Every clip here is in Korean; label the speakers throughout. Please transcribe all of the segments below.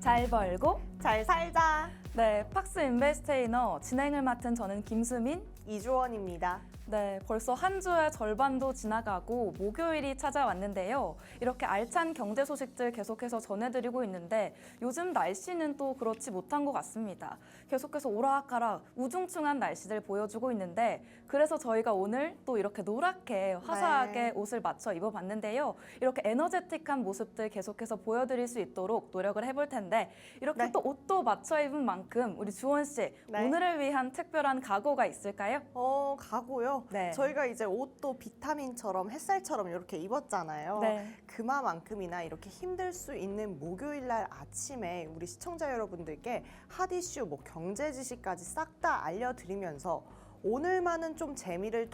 Speaker 1: 잘 벌고
Speaker 2: 잘 살자.
Speaker 1: 네, 팍스 인베스테이너 진행을 맡은 저는 김수민.
Speaker 2: 이주원입니다.
Speaker 1: 네, 벌써 한 주의 절반도 지나가고 목요일이 찾아왔는데요. 이렇게 알찬 경제 소식들 계속해서 전해드리고 있는데 요즘 날씨는 또 그렇지 못한 것 같습니다. 계속해서 오락가락 우중충한 날씨들 보여주고 있는데 그래서 저희가 오늘 또 이렇게 노랗게 화사하게 옷을 맞춰 입어봤는데요. 이렇게 에너제틱한 모습들 계속해서 보여드릴 수 있도록 노력을 해볼 텐데 이렇게 또 옷도 맞춰 입은 만큼 우리 주원 씨 오늘을 위한 특별한 각오가 있을까요?
Speaker 2: 각오요?
Speaker 1: 네.
Speaker 2: 저희가 이제 옷도 비타민처럼 햇살처럼 이렇게 입었잖아요.
Speaker 1: 네.
Speaker 2: 그만큼이나 이렇게 힘들 수 있는 목요일 날 아침에 우리 시청자 여러분들께 핫 이슈, 경제 지식까지 싹 다 알려드리면서 오늘만은 좀 재미를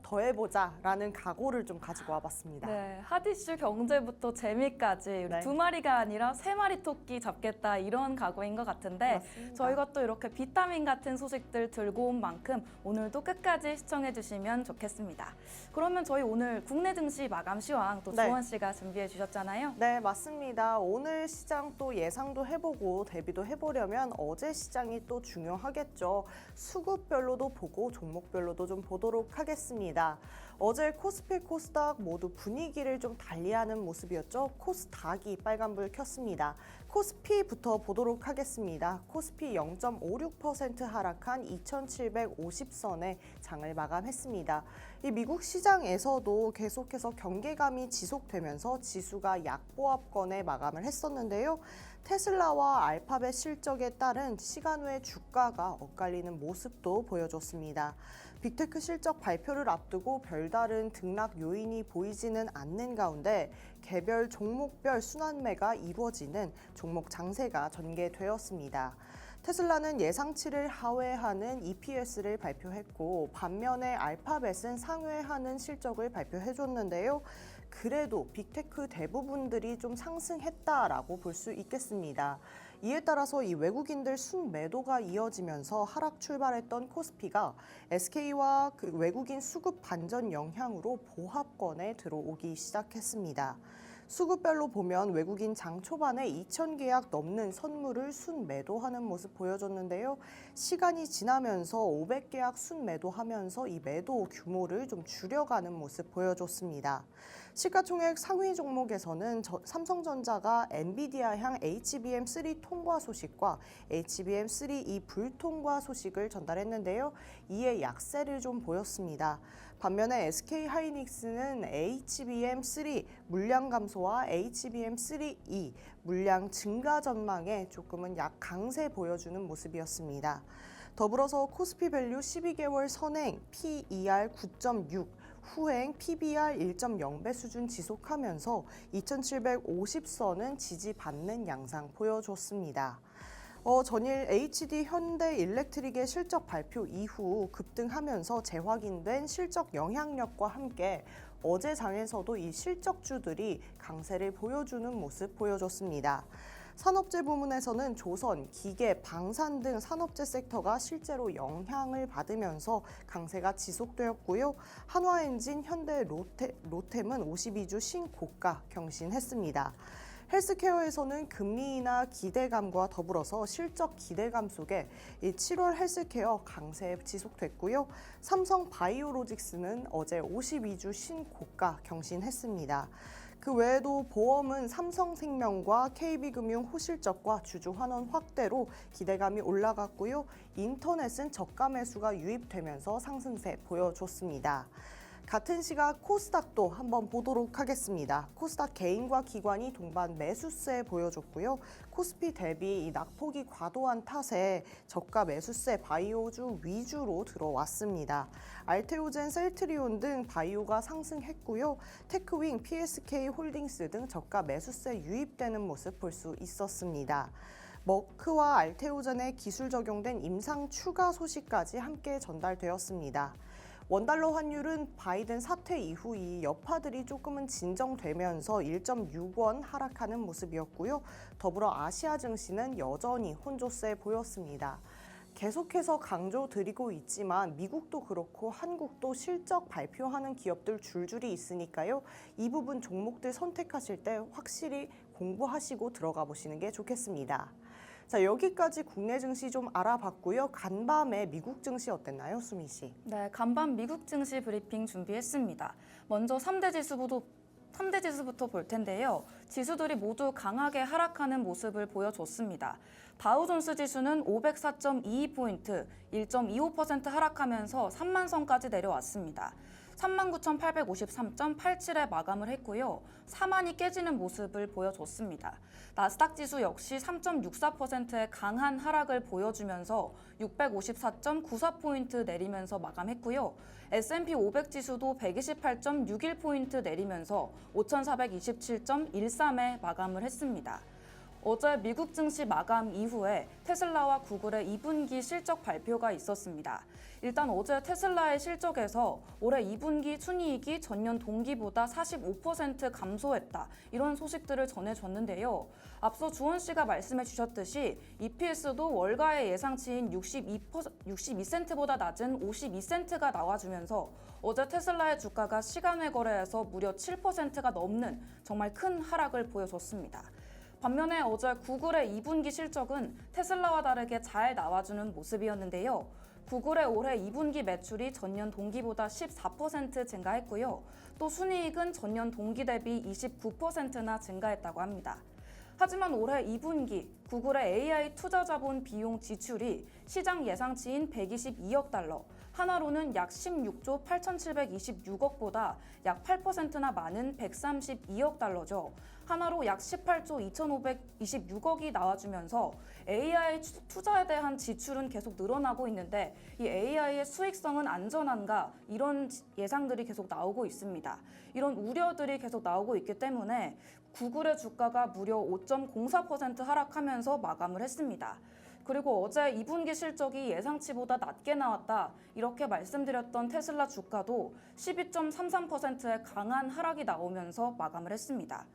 Speaker 2: 더해보자라는 각오를 좀 가지고 와봤습니다.
Speaker 1: 네, 핫이슈 경제부터 재미까지 우리 두 마리가 아니라 세 마리 토끼 잡겠다 이런 각오인 것 같은데
Speaker 2: 맞습니다.
Speaker 1: 저희가 또 이렇게 비타민 같은 소식들 들고 온 만큼 오늘도 끝까지 시청해 주시면 좋겠습니다. 그러면 저희 오늘 국내 증시 마감 시황 또 주원 씨가 준비해 주셨잖아요.
Speaker 2: 네, 맞습니다. 오늘 시장 또 예상도 해보고 대비도 해보려면 어제 시장이 또 중요하겠죠. 수급별로도 보고 종목별로도 좀 보도록 하겠습니다. 어제 코스피, 코스닥 모두 분위기를 좀 달리하는 모습이었죠. 코스닥이 빨간불 켰습니다. 코스피부터 보도록 하겠습니다. 코스피 0.56% 하락한 2,750선에 장을 마감했습니다. 이 미국 시장에서도 계속해서 경계감이 지속되면서 지수가 약보합권에 마감을 했었는데요. 테슬라와 알파벳 실적에 따른 시간 외 주가가 엇갈리는 모습도 보여줬습니다. 빅테크 실적 발표를 앞두고 별다른 등락 요인이 보이지는 않는 가운데 개별 종목별 순환매가 이루어지는 종목 장세가 전개되었습니다. 테슬라는 예상치를 하회하는 EPS를 발표했고 반면에 알파벳은 상회하는 실적을 발표해줬는데요. 그래도 빅테크 대부분들이 좀 상승했다라고 볼 수 있겠습니다. 이에 따라서 이 외국인들 순매도가 이어지면서 하락 출발했던 코스피가 SK와 그 외국인 수급 반전 영향으로 보합권에 들어오기 시작했습니다. 수급별로 보면 외국인 장 초반에 2,000계약 넘는 선물을 순매도하는 모습 보여줬는데요. 시간이 지나면서 500계약 순매도하면서 이 매도 규모를 좀 줄여가는 모습 보여줬습니다. 시가총액 상위 종목에서는 삼성전자가 엔비디아향 HBM3 통과 소식과 HBM3E 불통과 소식을 전달했는데요. 이에 약세를 좀 보였습니다. 반면에 SK하이닉스는 HBM3 물량 감소와 HBM3E 물량 증가 전망에 조금은 약 강세 보여주는 모습이었습니다. 더불어서 코스피 밸류 12개월 선행 PER 9.6, 후행 PBR 1.0배 수준 지속하면서 2,750선은 지지받는 양상 보여줬습니다. 전일 HD 현대 일렉트릭의 실적 발표 이후 급등하면서 재확인된 실적 영향력과 함께 어제 장에서도 이 실적주들이 강세를 보여주는 모습 보여줬습니다. 산업재 부문에서는 조선, 기계, 방산 등 산업재 섹터가 실제로 영향을 받으면서 강세가 지속되었고요. 한화엔진, 현대, 로템은 52주 신고가 경신했습니다. 헬스케어에서는 금리 인하 기대감과 더불어서 실적 기대감 속에 7월 헬스케어 강세 지속됐고요. 삼성 바이오로직스는 어제 52주 신고가 경신했습니다. 그 외에도 보험은 삼성생명과 KB금융 호실적과 주주 환원 확대로 기대감이 올라갔고요. 인터넷은 저가 매수가 유입되면서 상승세 보여줬습니다. 같은 시각 코스닥도 한번 보도록 하겠습니다. 코스닥 개인과 기관이 동반 매수세 보여줬고요. 코스피 대비 이 낙폭이 과도한 탓에 저가 매수세 바이오주 위주로 들어왔습니다. 알테오젠, 셀트리온 등 바이오가 상승했고요. 테크윙, PSK 홀딩스 등 저가 매수세 유입되는 모습 볼 수 있었습니다. 머크와 알테오젠에 기술 적용된 임상 추가 소식까지 함께 전달되었습니다. 원달러 환율은 바이든 사퇴 이후 이 여파들이 조금은 진정되면서 1.6원 하락하는 모습이었고요. 더불어 아시아 증시는 여전히 혼조세 보였습니다. 계속해서 강조드리고 있지만 미국도 그렇고 한국도 실적 발표하는 기업들 줄줄이 있으니까요. 이 부분 종목들 선택하실 때 확실히 공부하시고 들어가 보시는 게 좋겠습니다. 자, 여기까지 국내 증시 좀 알아봤고요. 간밤에 미국 증시 어땠나요, 수민 씨?
Speaker 1: 네, 간밤 미국 증시 브리핑 준비했습니다. 먼저 3대 지수부터 볼 텐데요. 지수들이 모두 강하게 하락하는 모습을 보여줬습니다. 다우존스 지수는 504.22포인트, 1.25% 하락하면서 3만 선까지 내려왔습니다. 39,853.87에 마감을 했고요. 4만이 깨지는 모습을 보여줬습니다. 나스닥 지수 역시 3.64%의 강한 하락을 보여주면서 654.94포인트 내리면서 마감했고요. S&P 500 지수도 128.61포인트 내리면서 5,427.13에 마감을 했습니다. 어제 미국 증시 마감 이후에 테슬라와 구글의 2분기 실적 발표가 있었습니다. 일단 어제 테슬라의 실적에서 올해 2분기 순이익이 전년 동기보다 45% 감소했다. 이런 소식들을 전해줬는데요. 앞서 주원 씨가 말씀해 주셨듯이 EPS도 월가의 예상치인 62센트보다 낮은 52센트가 나와주면서 어제 테슬라의 주가가 시간외 거래에서 무려 7%가 넘는 정말 큰 하락을 보여줬습니다. 반면에 어제 구글의 2분기 실적은 테슬라와 다르게 잘 나와주는 모습이었는데요. 구글의 올해 2분기 매출이 전년 동기보다 14% 증가했고요. 또 순이익은 전년 동기 대비 29%나 증가했다고 합니다. 하지만 올해 2분기 구글의 AI 투자 자본 비용 지출이 시장 예상치인 122억 달러, 하나로는 약 16조 8,726억보다 약 8%나 많은 132억 달러죠. 하나로 약 18조 2,526억이 나와주면서 AI 투자에 대한 지출은 계속 늘어나고 있는데 이 AI의 수익성은 안전한가 이런 예상들이 계속 나오고 있습니다. 이런 우려들이 계속 나오고 있기 때문에 구글의 주가가 무려 5.04% 하락하면서 마감을 했습니다. 그리고 어제 2분기 실적이 예상치보다 낮게 나왔다 이렇게 말씀드렸던 테슬라 주가도 12.33%의 강한 하락이 나오면서 마감을 했습니다.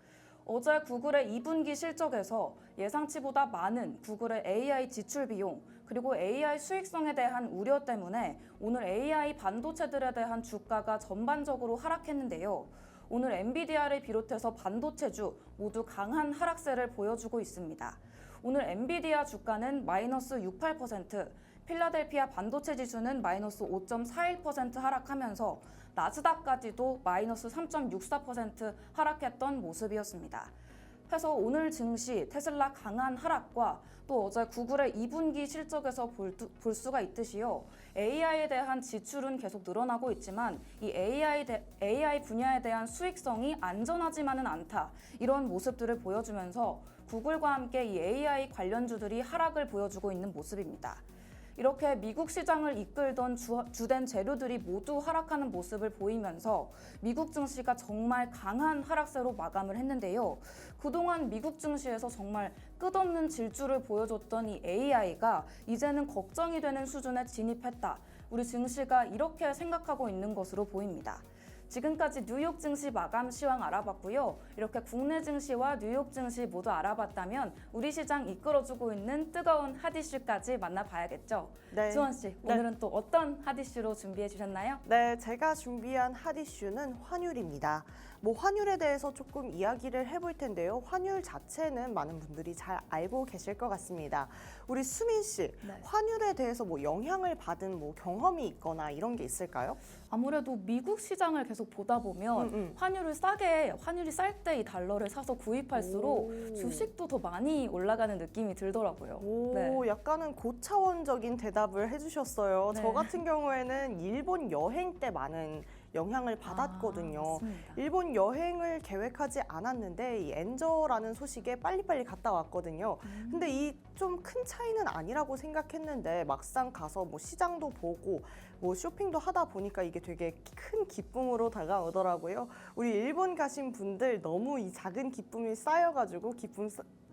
Speaker 1: 어제 구글의 2분기 실적에서 예상치보다 많은 구글의 AI 지출 비용 그리고 AI 수익성에 대한 우려 때문에 오늘 AI 반도체들에 대한 주가가 전반적으로 하락했는데요. 오늘 엔비디아를 비롯해서 반도체주 모두 강한 하락세를 보여주고 있습니다. 오늘 엔비디아 주가는 마이너스 6.8%, 필라델피아 반도체 지수는 마이너스 5.41% 하락하면서 나스닥까지도 마이너스 3.64% 하락했던 모습이었습니다. 그래서 오늘 증시 테슬라 강한 하락과 또 어제 구글의 2분기 실적에서 볼 수가 있듯이요. AI에 대한 지출은 계속 늘어나고 있지만 이 AI 분야에 대한 수익성이 안전하지만은 않다. 이런 모습들을 보여주면서 구글과 함께 이 AI 관련주들이 하락을 보여주고 있는 모습입니다. 이렇게 미국 시장을 이끌던 주된 재료들이 모두 하락하는 모습을 보이면서 미국 증시가 정말 강한 하락세로 마감을 했는데요. 그동안 미국 증시에서 정말 끝없는 질주를 보여줬던 이 AI가 이제는 걱정이 되는 수준에 진입했다. 우리 증시가 이렇게 생각하고 있는 것으로 보입니다. 지금까지 뉴욕 증시 마감 시황 알아봤고요. 이렇게 국내 증시와 뉴욕 증시 모두 알아봤다면 우리 시장 이끌어주고 있는 뜨거운 핫이슈까지 만나봐야겠죠.
Speaker 2: 네.
Speaker 1: 주원 씨, 오늘은 또 어떤 핫이슈로 준비해 주셨나요?
Speaker 2: 네, 제가 준비한 핫이슈는 환율입니다. 환율에 대해서 조금 이야기를 해볼 텐데요. 환율 자체는 많은 분들이 잘 알고 계실 것 같습니다. 우리 수민 씨,
Speaker 1: 네.
Speaker 2: 환율에 대해서 영향을 받은 경험이 있거나 이런 게 있을까요?
Speaker 1: 아무래도 미국 시장을 계속 보다 보면 환율이 쌀 때 이 달러를 사서 구입할수록
Speaker 2: 오.
Speaker 1: 주식도 더 많이 올라가는 느낌이 들더라고요. 네.
Speaker 2: 약간은 고차원적인 대답을 해주셨어요.
Speaker 1: 네.
Speaker 2: 저 같은 경우에는 일본 여행 때 많은 영향을 받았거든요.
Speaker 1: 맞습니다.
Speaker 2: 일본 여행을 계획하지 않았는데 이 엔저라는 소식에 빨리빨리 갔다 왔거든요. 근데 이 좀 큰 차이는 아니라고 생각했는데 막상 가서 시장도 보고 쇼핑도 하다 보니까 이게 되게 큰 기쁨으로 다가오더라고요. 우리 일본 가신 분들 너무 이 작은 기쁨이 쌓여가지고 기쁨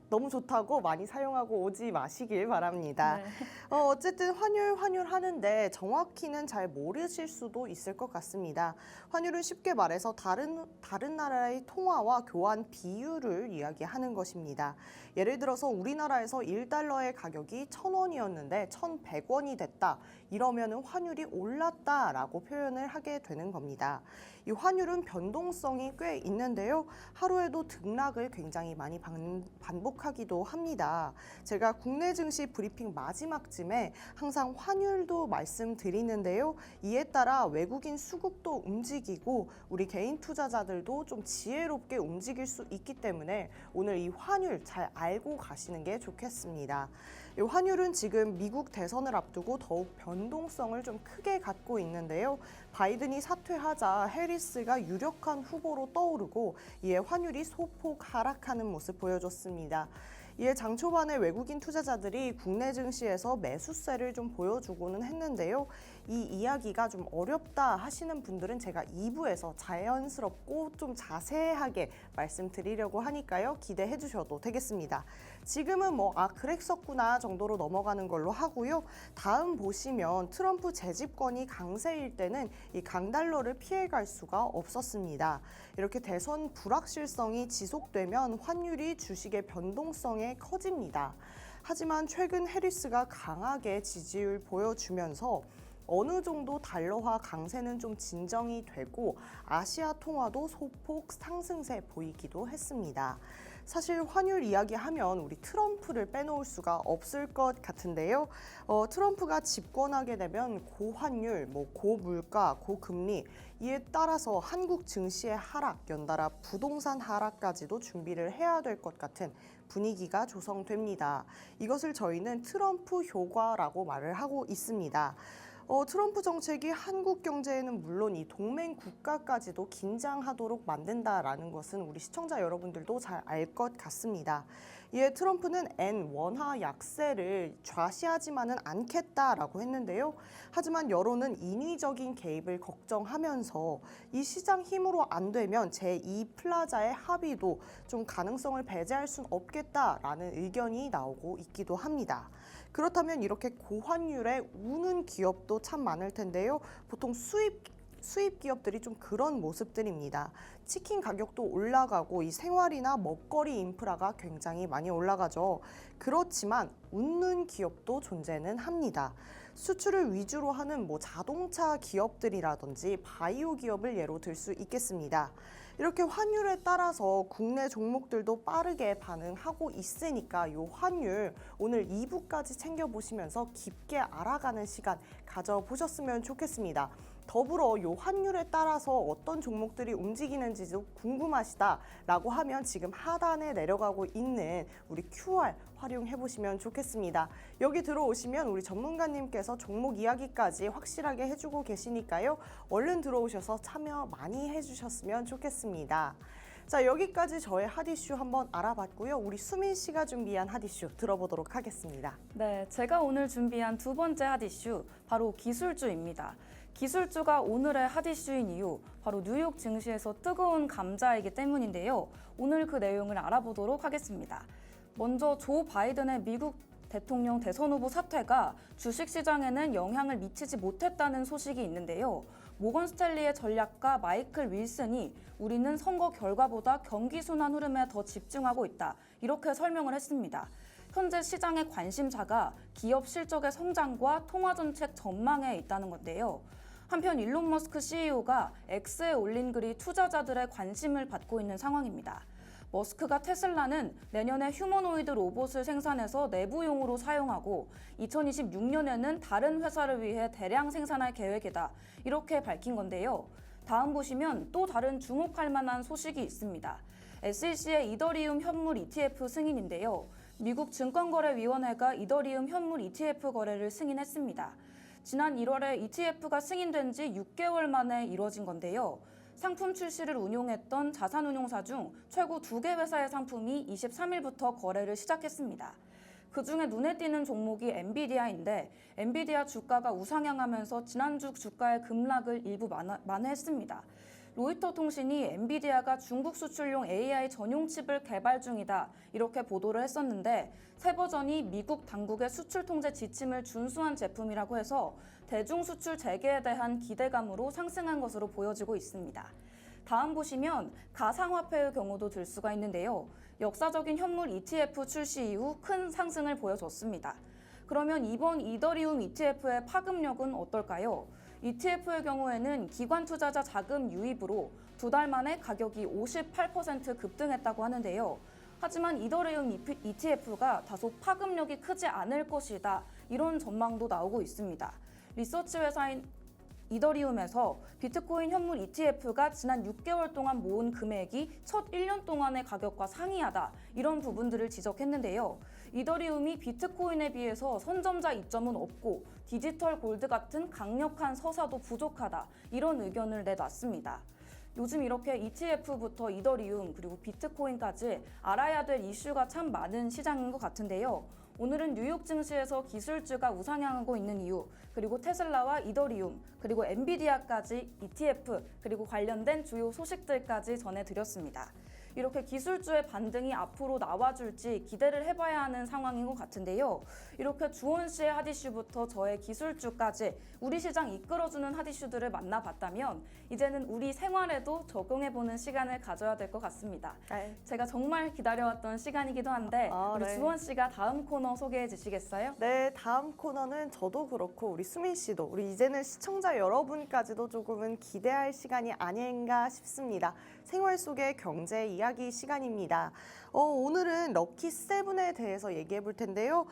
Speaker 2: 너무 좋다고 많이 사용하고 오지 마시길 바랍니다.
Speaker 1: 네.
Speaker 2: 어쨌든 환율 하는데 정확히는 잘 모르실 수도 있을 것 같습니다. 환율은 쉽게 말해서 다른 나라의 통화와 교환 비율을 이야기하는 것입니다. 예를 들어서 우리나라에서 1달러의 가격이 1,000원이었는데 1,100원이 됐다. 이러면 환율이 올랐다라고 표현을 하게 되는 겁니다. 이 환율은 변동성이 꽤 있는데요. 하루에도 등락을 굉장히 많이 반복하기도 합니다. 제가 국내 증시 브리핑 마지막쯤에 항상 환율도 말씀드리는데요. 이에 따라 외국인 수급도 움직이고 우리 개인 투자자들도 좀 지혜롭게 움직일 수 있기 때문에 오늘 이 환율 잘 알고 가시는 게 좋겠습니다. 이 환율은 지금 미국 대선을 앞두고 더욱 변동성을 좀 크게 갖고 있는데요. 바이든이 사퇴하자 해리스가 유력한 후보로 떠오르고 이에 환율이 소폭 하락하는 모습 보여줬습니다. 이에 장 초반에 외국인 투자자들이 국내 증시에서 매수세를 좀 보여주고는 했는데요. 이 이야기가 좀 어렵다 하시는 분들은 제가 2부에서 자연스럽고 좀 자세하게 말씀드리려고 하니까요. 기대해 주셔도 되겠습니다. 지금은 그랬었구나 정도로 넘어가는 걸로 하고요. 다음 보시면 트럼프 재집권이 강세일 때는 이 강달러를 피해갈 수가 없었습니다. 이렇게 대선 불확실성이 지속되면 환율이 주식의 변동성에 커집니다. 하지만 최근 해리스가 강하게 지지율 보여주면서 어느 정도 달러화 강세는 좀 진정이 되고 아시아 통화도 소폭 상승세 보이기도 했습니다. 사실 환율 이야기하면 우리 트럼프를 빼놓을 수가 없을 것 같은데요. 트럼프가 집권하게 되면 고환율, 고물가, 고금리 이에 따라서 한국 증시의 하락, 연달아 부동산 하락까지도 준비를 해야 될 것 같은 분위기가 조성됩니다. 이것을 저희는 트럼프 효과라고 말을 하고 있습니다. 트럼프 정책이 한국 경제에는 물론 이 동맹 국가까지도 긴장하도록 만든다라는 것은 우리 시청자 여러분들도 잘 알 것 같습니다. 이에 트럼프는 엔 원화 약세를 좌시하지만은 않겠다라고 했는데요. 하지만 여론은 인위적인 개입을 걱정하면서 이 시장 힘으로 안 되면 제2 플라자의 합의도 좀 가능성을 배제할 수는 없겠다라는 의견이 나오고 있기도 합니다. 그렇다면 이렇게 고환율에 우는 기업도 참 많을 텐데요. 보통 수입 기업들이 좀 그런 모습들입니다. 치킨 가격도 올라가고 이 생활이나 먹거리 인프라가 굉장히 많이 올라가죠. 그렇지만 웃는 기업도 존재는 합니다. 수출을 위주로 하는 자동차 기업들이라든지 바이오 기업을 예로 들 수 있겠습니다. 이렇게 환율에 따라서 국내 종목들도 빠르게 반응하고 있으니까 이 환율 오늘 2부까지 챙겨보시면서 깊게 알아가는 시간 가져보셨으면 좋겠습니다. 더불어 이 환율에 따라서 어떤 종목들이 움직이는지도 궁금하시다라고 하면 지금 하단에 내려가고 있는 우리 QR 활용해 보시면 좋겠습니다. 여기 들어오시면 우리 전문가님께서 종목 이야기까지 확실하게 해주고 계시니까요. 얼른 들어오셔서 참여 많이 해주셨으면 좋겠습니다. 자, 여기까지 저의 핫이슈 한번 알아봤고요. 우리 수민 씨가 준비한 핫이슈 들어보도록 하겠습니다.
Speaker 1: 네, 제가 오늘 준비한 두 번째 핫이슈 바로 기술주입니다. 기술주가 오늘의 핫이슈인 이유 바로 뉴욕 증시에서 뜨거운 감자이기 때문인데요. 오늘 그 내용을 알아보도록 하겠습니다. 먼저 조 바이든의 미국 대통령 대선 후보 사퇴가 주식시장에는 영향을 미치지 못했다는 소식이 있는데요. 모건 스탠리의 전략가 마이클 윌슨이 우리는 선거 결과보다 경기 순환 흐름에 더 집중하고 있다. 이렇게 설명을 했습니다. 현재 시장의 관심사가 기업 실적의 성장과 통화정책 전망에 있다는 건데요. 한편 일론 머스크 CEO가 X에 올린 글이 투자자들의 관심을 받고 있는 상황입니다. 머스크가 테슬라는 내년에 휴머노이드 로봇을 생산해서 내부용으로 사용하고 2026년에는 다른 회사를 위해 대량 생산할 계획이다. 이렇게 밝힌 건데요. 다음 보시면 또 다른 주목할 만한 소식이 있습니다. SEC의 이더리움 현물 ETF 승인인데요. 미국 증권거래위원회가 이더리움 현물 ETF 거래를 승인했습니다. 지난 1월에 ETF가 승인된 지 6개월 만에 이뤄진 건데요. 상품 출시를 운용했던 자산운용사 중 최고 2개 회사의 상품이 23일부터 거래를 시작했습니다. 그중에 눈에 띄는 종목이 엔비디아인데 엔비디아 주가가 우상향하면서 지난주 주가의 급락을 일부 만회했습니다. 로이터 통신이 엔비디아가 중국 수출용 AI 전용 칩을 개발 중이다 이렇게 보도를 했었는데 새 버전이 미국 당국의 수출 통제 지침을 준수한 제품이라고 해서 대중 수출 재개에 대한 기대감으로 상승한 것으로 보여지고 있습니다. 다음 보시면 가상화폐의 경우도 들 수가 있는데요. 역사적인 현물 ETF 출시 이후 큰 상승을 보여줬습니다. 그러면 이번 이더리움 ETF의 파급력은 어떨까요? ETF의 경우에는 기관 투자자 자금 유입으로 2달 만에 가격이 58% 급등했다고 하는데요. 하지만 이더리움 ETF가 다소 파급력이 크지 않을 것이다. 이런 전망도 나오고 있습니다. 리서치 회사인 이더리움에서 비트코인 현물 ETF가 지난 6개월 동안 모은 금액이 첫 1년 동안의 가격과 상이하다. 이런 부분들을 지적했는데요. 이더리움이 비트코인에 비해서 선점자 이점은 없고 디지털 골드 같은 강력한 서사도 부족하다. 이런 의견을 내놨습니다. 요즘 이렇게 ETF부터 이더리움 그리고 비트코인까지 알아야 될 이슈가 참 많은 시장인 것 같은데요. 오늘은 뉴욕 증시에서 기술주가 우상향하고 있는 이유, 그리고 테슬라와 이더리움, 그리고 엔비디아까지 ETF, 그리고 관련된 주요 소식들까지 전해드렸습니다. 이렇게 기술주의 반등이 앞으로 나와줄지 기대를 해봐야 하는 상황인 것 같은데요. 이렇게 주원 씨의 핫이슈부터 저의 기술주까지 우리 시장 이끌어주는 핫이슈들을 만나봤다면 이제는 우리 생활에도 적용해보는 시간을 가져야 될 것 같습니다.
Speaker 2: 네.
Speaker 1: 제가 정말 기다려왔던 시간이기도 한데 우리
Speaker 2: 네.
Speaker 1: 주원 씨가 다음 코너 소개해 주시겠어요?
Speaker 2: 네, 다음 코너는 저도 그렇고 우리 수민 씨도 우리 이제는 시청자 여러분까지도 조금은 기대할 시간이 아닌가 싶습니다. 생활 속의 경제 이야기 시간입니다. 오늘은 럭키 세븐에 대해서 얘기해 볼 텐데요.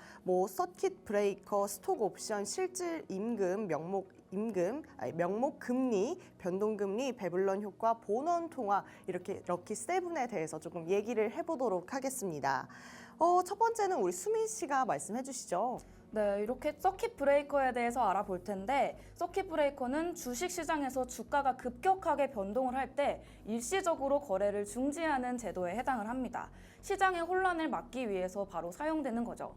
Speaker 2: 서킷 브레이커, 스톡 옵션, 실질 임금, 명목 금리, 변동 금리, 배불런 효과, 본원 통화 이렇게 럭키 세븐에 대해서 조금 얘기를 해보도록 하겠습니다. 첫 번째는 우리 수민 씨가 말씀해 주시죠.
Speaker 1: 네, 이렇게 서킷 브레이커에 대해서 알아볼 텐데 서킷 브레이커는 주식 시장에서 주가가 급격하게 변동을 할 때 일시적으로 거래를 중지하는 제도에 해당을 합니다. 시장의 혼란을 막기 위해서 바로 사용되는 거죠.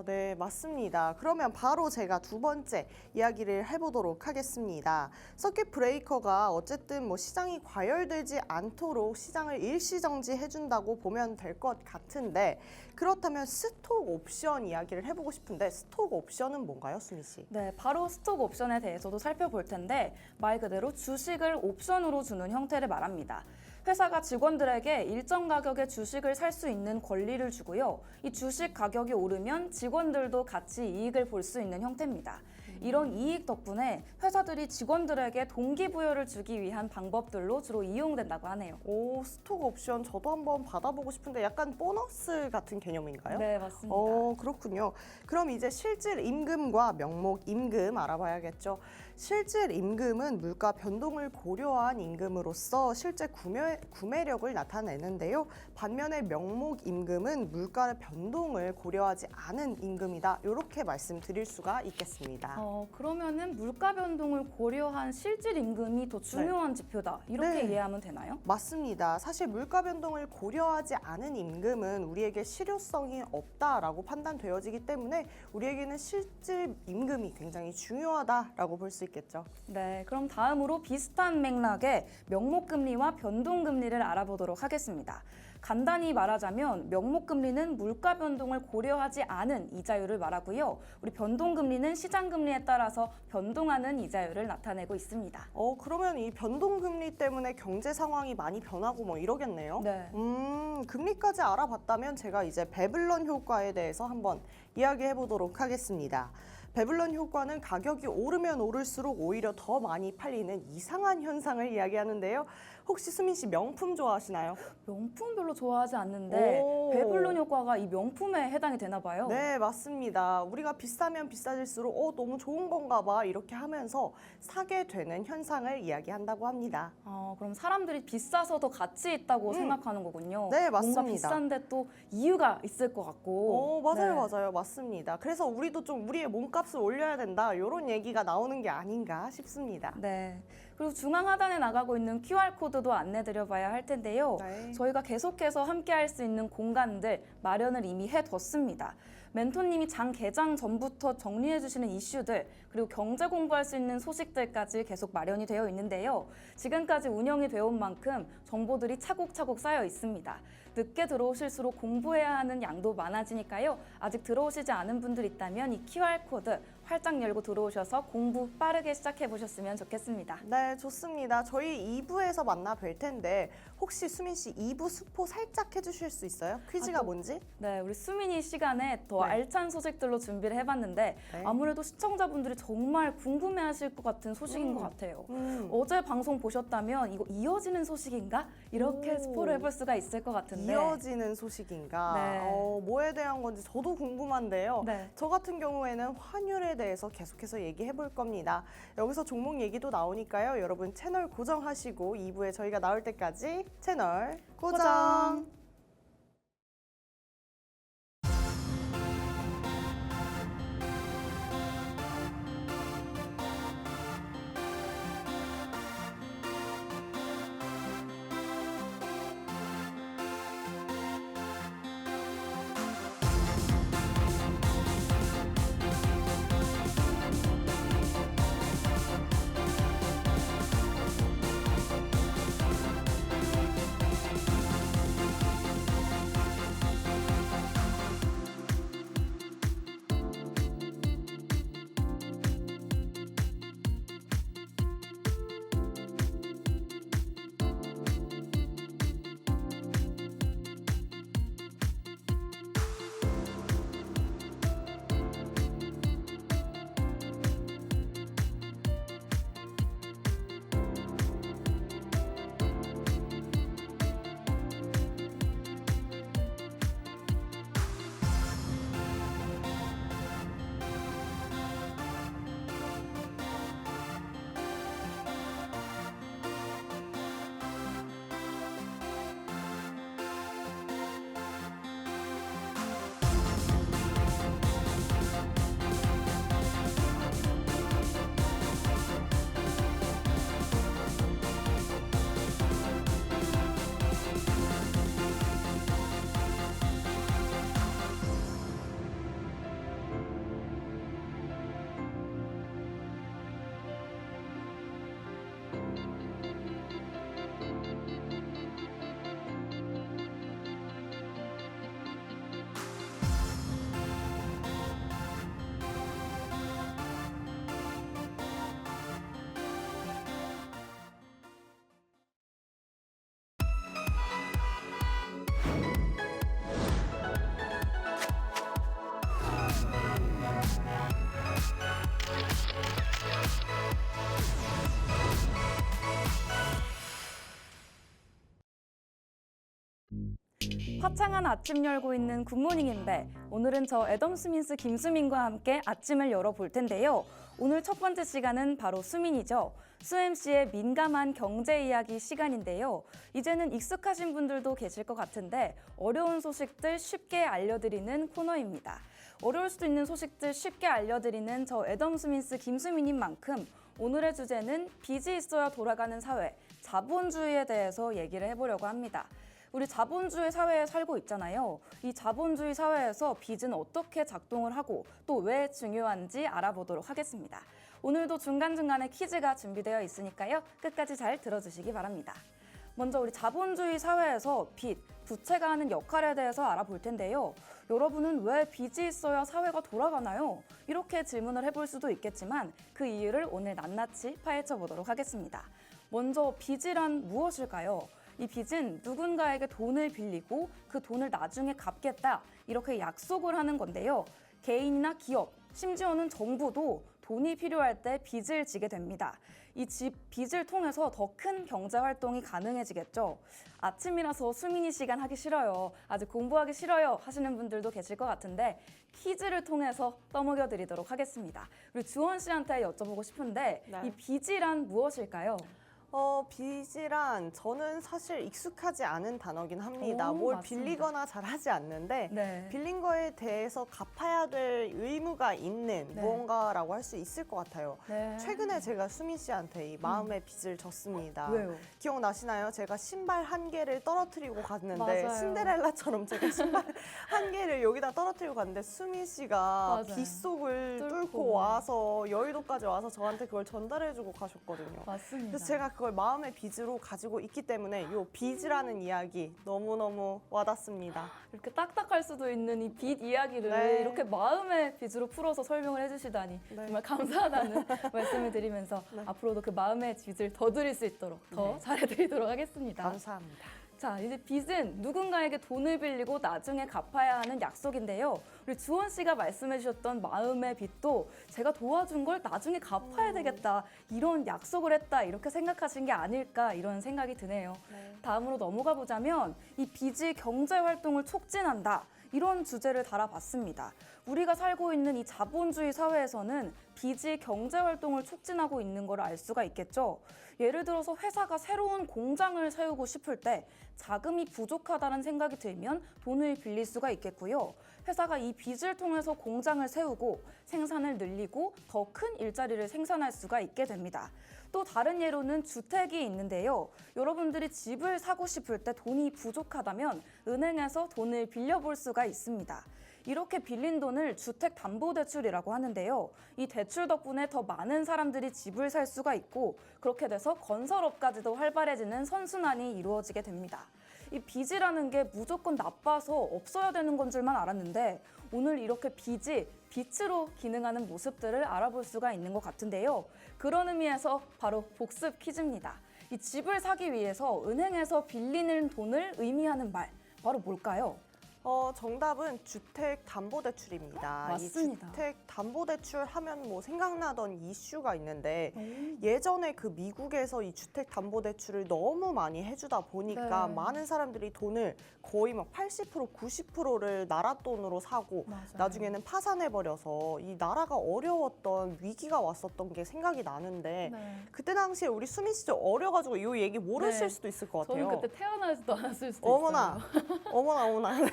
Speaker 2: 네, 맞습니다. 그러면 바로 제가 두 번째 이야기를 해보도록 하겠습니다. 서킷 브레이커가 어쨌든 시장이 과열되지 않도록 시장을 일시 정지해준다고 보면 될 것 같은데 그렇다면 스톡 옵션 이야기를 해보고 싶은데 스톡 옵션은 뭔가요, 수미 씨?
Speaker 1: 네, 바로 스톡 옵션에 대해서도 살펴볼 텐데 말 그대로 주식을 옵션으로 주는 형태를 말합니다. 회사가 직원들에게 일정 가격의 주식을 살 수 있는 권리를 주고요. 이 주식 가격이 오르면 직원들도 같이 이익을 볼 수 있는 형태입니다. 이런 이익 덕분에 회사들이 직원들에게 동기부여를 주기 위한 방법들로 주로 이용된다고 하네요.
Speaker 2: 스톡 옵션 저도 한번 받아보고 싶은데 약간 보너스 같은 개념인가요?
Speaker 1: 네, 맞습니다.
Speaker 2: 그렇군요. 그럼 이제 실질 임금과 명목 임금 알아봐야겠죠. 실질 임금은 물가 변동을 고려한 임금으로서 실제 구매력을 나타내는데요. 반면에 명목 임금은 물가 변동을 고려하지 않은 임금이다. 이렇게 말씀드릴 수가 있겠습니다.
Speaker 1: 그러면은 물가 변동을 고려한 실질 임금이 더 중요한 지표다. 이렇게
Speaker 2: 네.
Speaker 1: 이해하면 되나요?
Speaker 2: 맞습니다. 사실 물가 변동을 고려하지 않은 임금은 우리에게 실효성이 없다라고 판단되어지기 때문에 우리에게는 실질 임금이 굉장히 중요하다라고 볼 수 있겠죠.
Speaker 1: 네, 그럼 다음으로 비슷한 맥락의 명목금리와 변동금리를 알아보도록 하겠습니다. 간단히 말하자면 명목금리는 물가 변동을 고려하지 않은 이자율을 말하고요. 우리 변동금리는 시장금리에 따라서 변동하는 이자율을 나타내고 있습니다.
Speaker 2: 그러면 이 변동금리 때문에 경제 상황이 많이 변하고 이러겠네요.
Speaker 1: 네.
Speaker 2: 금리까지 알아봤다면 제가 이제 배블런 효과에 대해서 한번 이야기해 보도록 하겠습니다. 배블런 효과는 가격이 오르면 오를수록 오히려 더 많이 팔리는 이상한 현상을 이야기하는데요. 혹시 수민 씨 명품 좋아하시나요?
Speaker 1: 명품 별로 좋아하지 않는데 배불론 효과가 이 명품에 해당이 되나 봐요.
Speaker 2: 네, 맞습니다. 우리가 비싸면 비싸질수록 너무 좋은 건가 봐 이렇게 하면서 사게 되는 현상을 이야기한다고 합니다.
Speaker 1: 그럼 사람들이 비싸서 더 가치 있다고 생각하는 거군요.
Speaker 2: 네, 맞습니다.
Speaker 1: 뭔가 비싼데 또 이유가 있을 것 같고.
Speaker 2: 맞아요,
Speaker 1: 네.
Speaker 2: 맞아요. 맞습니다. 그래서 우리도 좀 우리의 몸값을 올려야 된다 이런 얘기가 나오는 게 아닌가 싶습니다.
Speaker 1: 네. 그리고 중앙 하단에 나가고 있는 QR코드도 안내드려봐야 할 텐데요.
Speaker 2: 네.
Speaker 1: 저희가 계속해서 함께할 수 있는 공간들 마련을 이미 해뒀습니다. 멘토님이 장 개장 전부터 정리해주시는 이슈들 그리고 경제 공부할 수 있는 소식들까지 계속 마련이 되어 있는데요. 지금까지 운영이 되어 온 만큼 정보들이 차곡차곡 쌓여 있습니다. 늦게 들어오실수록 공부해야 하는 양도 많아지니까요. 아직 들어오시지 않은 분들 있다면 이 QR코드 활짝 열고 들어오셔서 공부 빠르게 시작해 보셨으면 좋겠습니다.
Speaker 2: 네, 좋습니다. 저희 2부에서 만나 뵐 텐데 혹시 수민 씨 2부 스포 살짝 해주실 수 있어요? 퀴즈가 뭔지?
Speaker 1: 네, 우리 수민이 시간에 더
Speaker 2: 네.
Speaker 1: 알찬 소식들로 준비를 해봤는데
Speaker 2: 네.
Speaker 1: 아무래도 시청자분들이 정말 궁금해하실 것 같은 소식인 것 같아요. 어제 방송 보셨다면 이거 이어지는 소식인가? 이렇게
Speaker 2: 오.
Speaker 1: 스포를 해볼 수가 있을 것 같은데
Speaker 2: 이어지는 소식인가?
Speaker 1: 네.
Speaker 2: 뭐에 대한 건지 저도 궁금한데요.
Speaker 1: 네.
Speaker 2: 저 같은 경우에는 환율에 대해서 계속해서 얘기해 볼 겁니다. 여기서 종목 얘기도 나오니까요. 여러분 채널 고정하시고 2부에 저희가 나올 때까지 채널 고정.
Speaker 1: 화창한 아침 열고 있는 굿모닝인데 오늘은 저 애덤 스민스 김수민과 함께 아침을 열어볼 텐데요. 오늘 첫 번째 시간은 바로 수민이죠. 수MC의 민감한 경제 이야기 시간인데요. 이제는 익숙하신 분들도 계실 것 같은데 어려운 소식들 쉽게 알려드리는 코너입니다. 어려울 수도 있는 소식들 쉽게 알려드리는 저 애덤 스민스 김수민인 만큼 오늘의 주제는 빚이 있어야 돌아가는 사회, 자본주의에 대해서 얘기를 해보려고 합니다. 우리 자본주의 사회에 살고 있잖아요. 이 자본주의 사회에서 빚은 어떻게 작동을 하고 또 왜 중요한지 알아보도록 하겠습니다. 오늘도 중간중간에 퀴즈가 준비되어 있으니까요. 끝까지 잘 들어주시기 바랍니다. 먼저 우리 자본주의 사회에서 빚, 부채가 하는 역할에 대해서 알아볼 텐데요. 여러분은 왜 빚이 있어야 사회가 돌아가나요? 이렇게 질문을 해볼 수도 있겠지만 그 이유를 오늘 낱낱이 파헤쳐 보도록 하겠습니다. 먼저 빚이란 무엇일까요? 이 빚은 누군가에게 돈을 빌리고 그 돈을 나중에 갚겠다 이렇게 약속을 하는 건데요. 개인이나 기업, 심지어는 정부도 돈이 필요할 때 빚을 지게 됩니다. 이 빚을 통해서 더 큰 경제 활동이 가능해지겠죠. 아침이라서 수민이 시간 하기 싫어요. 아직 공부하기 싫어요 하시는 분들도 계실 것 같은데 퀴즈를 통해서 떠먹여 드리도록 하겠습니다. 우리 주원 씨한테 여쭤보고 싶은데
Speaker 2: 네.
Speaker 1: 이 빚이란 무엇일까요?
Speaker 2: 빚이란 저는 사실 익숙하지 않은 단어긴 합니다.
Speaker 1: 오,
Speaker 2: 뭘
Speaker 1: 맞습니다.
Speaker 2: 빌리거나 잘 하지 않는데
Speaker 1: 네.
Speaker 2: 빌린 거에 대해서 갚아야 될 의무가 있는
Speaker 1: 네.
Speaker 2: 무언가라고 할 수 있을 것 같아요.
Speaker 1: 네.
Speaker 2: 최근에 제가 수민 씨한테 이 마음의 빚을 졌습니다.
Speaker 1: 왜요?
Speaker 2: 기억나시나요? 제가 신발 한 개를 떨어뜨리고 갔는데
Speaker 1: 맞아요.
Speaker 2: 신데렐라처럼 제가 신발 한 개를 여기다 떨어뜨리고 갔는데 수민 씨가
Speaker 1: 맞아요.
Speaker 2: 빗속을
Speaker 1: 뚫고.
Speaker 2: 뚫고 와서 여의도까지 와서 저한테 그걸 전달해주고 가셨거든요.
Speaker 1: 맞습니다.
Speaker 2: 그래서 제가 그걸 마음의 빚으로 가지고 있기 때문에 이 빚이라는 이야기 너무너무 와닿습니다.
Speaker 1: 이렇게 딱딱할 수도 있는 이 빚 이야기를
Speaker 2: 네.
Speaker 1: 이렇게 마음의 빚으로 풀어서 설명을 해주시다니
Speaker 2: 네.
Speaker 1: 정말 감사하다는 말씀을 드리면서
Speaker 2: 네.
Speaker 1: 앞으로도 그 마음의 빚을 더 드릴 수 있도록 더
Speaker 2: 네.
Speaker 1: 잘해드리도록 하겠습니다.
Speaker 2: 감사합니다.
Speaker 1: 자, 이제 빚은 누군가에게 돈을 빌리고 나중에 갚아야 하는 약속인데요. 우리 주원 씨가 말씀해 주셨던 마음의 빚도 제가 도와준 걸 나중에 갚아야 되겠다. 이런 약속을 했다. 이렇게 생각하신 게 아닐까 이런 생각이 드네요.
Speaker 2: 네.
Speaker 1: 다음으로 넘어가 보자면 이 빚이 경제 활동을 촉진한다. 이런 주제를 달아봤습니다. 우리가 살고 있는 이 자본주의 사회에서는 빚이 경제 활동을 촉진하고 있는 걸 알 수가 있겠죠. 예를 들어서 회사가 새로운 공장을 세우고 싶을 때 자금이 부족하다는 생각이 들면 돈을 빌릴 수가 있겠고요. 회사가 이 빚을 통해서 공장을 세우고 생산을 늘리고 더 큰 일자리를 생산할 수가 있게 됩니다. 또 다른 예로는 주택이 있는데요. 여러분들이 집을 사고 싶을 때 돈이 부족하다면 은행에서 돈을 빌려볼 수가 있습니다. 이렇게 빌린 돈을 주택담보대출이라고 하는데요. 이 대출 덕분에 더 많은 사람들이 집을 살 수가 있고 그렇게 돼서 건설업까지도 활발해지는 선순환이 이루어지게 됩니다. 이 빚이라는 게 무조건 나빠서 없어야 되는 건 줄만 알았는데 오늘 이렇게 빚이 빛으로 기능하는 모습들을 알아볼 수가 있는 것 같은데요. 그런 의미에서 바로 복습 퀴즈입니다. 이 집을 사기 위해서 은행에서 빌리는 돈을 의미하는 말, 바로 뭘까요?
Speaker 2: 정답은 주택담보대출입니다.
Speaker 1: 맞습니다.
Speaker 2: 이 주택담보대출 하면 뭐 생각나던 이슈가 있는데 예전에 그 미국에서 이 주택담보대출을 너무 많이 해주다 보니까
Speaker 1: 네.
Speaker 2: 많은 사람들이 돈을 거의 막 80%, 90%를 나라 돈으로 사고
Speaker 1: 맞아요.
Speaker 2: 나중에는 파산해버려서 이 나라가 어려웠던 위기가 왔었던 게 생각이 나는데
Speaker 1: 네.
Speaker 2: 그때 당시에 우리 수민 씨도 어려가지고 이 얘기 모르실
Speaker 1: 네.
Speaker 2: 수도 있을 것 같아요.
Speaker 1: 저는 그때 태어나지도 않았을 수도
Speaker 2: 어머나,
Speaker 1: 있어요.
Speaker 2: 어머나.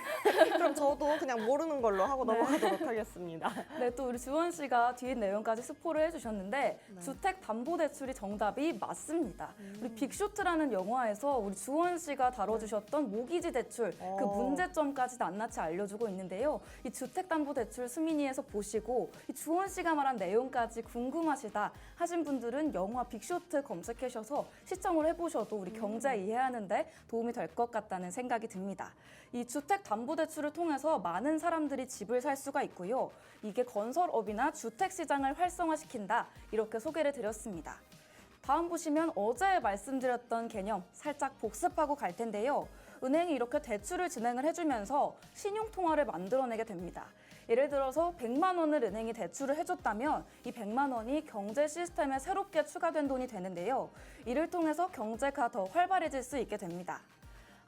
Speaker 2: 그럼 저도 그냥 모르는 걸로 하고
Speaker 1: 네.
Speaker 2: 넘어가도록 하겠습니다.
Speaker 1: 네, 또 우리 주원 씨가 뒤에 내용까지 스포를 해주셨는데
Speaker 2: 네.
Speaker 1: 주택담보대출이 정답이 맞습니다. 우리 빅쇼트라는 영화에서 우리 주원 씨가 다뤄주셨던 모기지 대출 그 문제점까지 낱낱이 알려주고 있는데요. 이 주택담보대출 수민이에서 보시고 이 주원 씨가 말한 내용까지 궁금하시다 하신 분들은 영화 빅쇼트 검색하셔서 시청을 해보셔도 우리 경제 이해하는데 도움이 될 것 같다는 생각이 듭니다. 이 주택담보대출을 통해서 많은 사람들이 집을 살 수가 있고요. 이게 건설업이나 주택시장을 활성화시킨다. 이렇게 소개를 드렸습니다. 다음 보시면 어제 말씀드렸던 개념 살짝 복습하고 갈 텐데요. 은행이 이렇게 대출을 진행을 해주면서 신용통화를 만들어내게 됩니다. 예를 들어서 100만 원을 은행이 대출을 해줬다면 이 100만 원이 경제 시스템에 새롭게 추가된 돈이 되는데요. 이를 통해서 경제가 더 활발해질 수 있게 됩니다.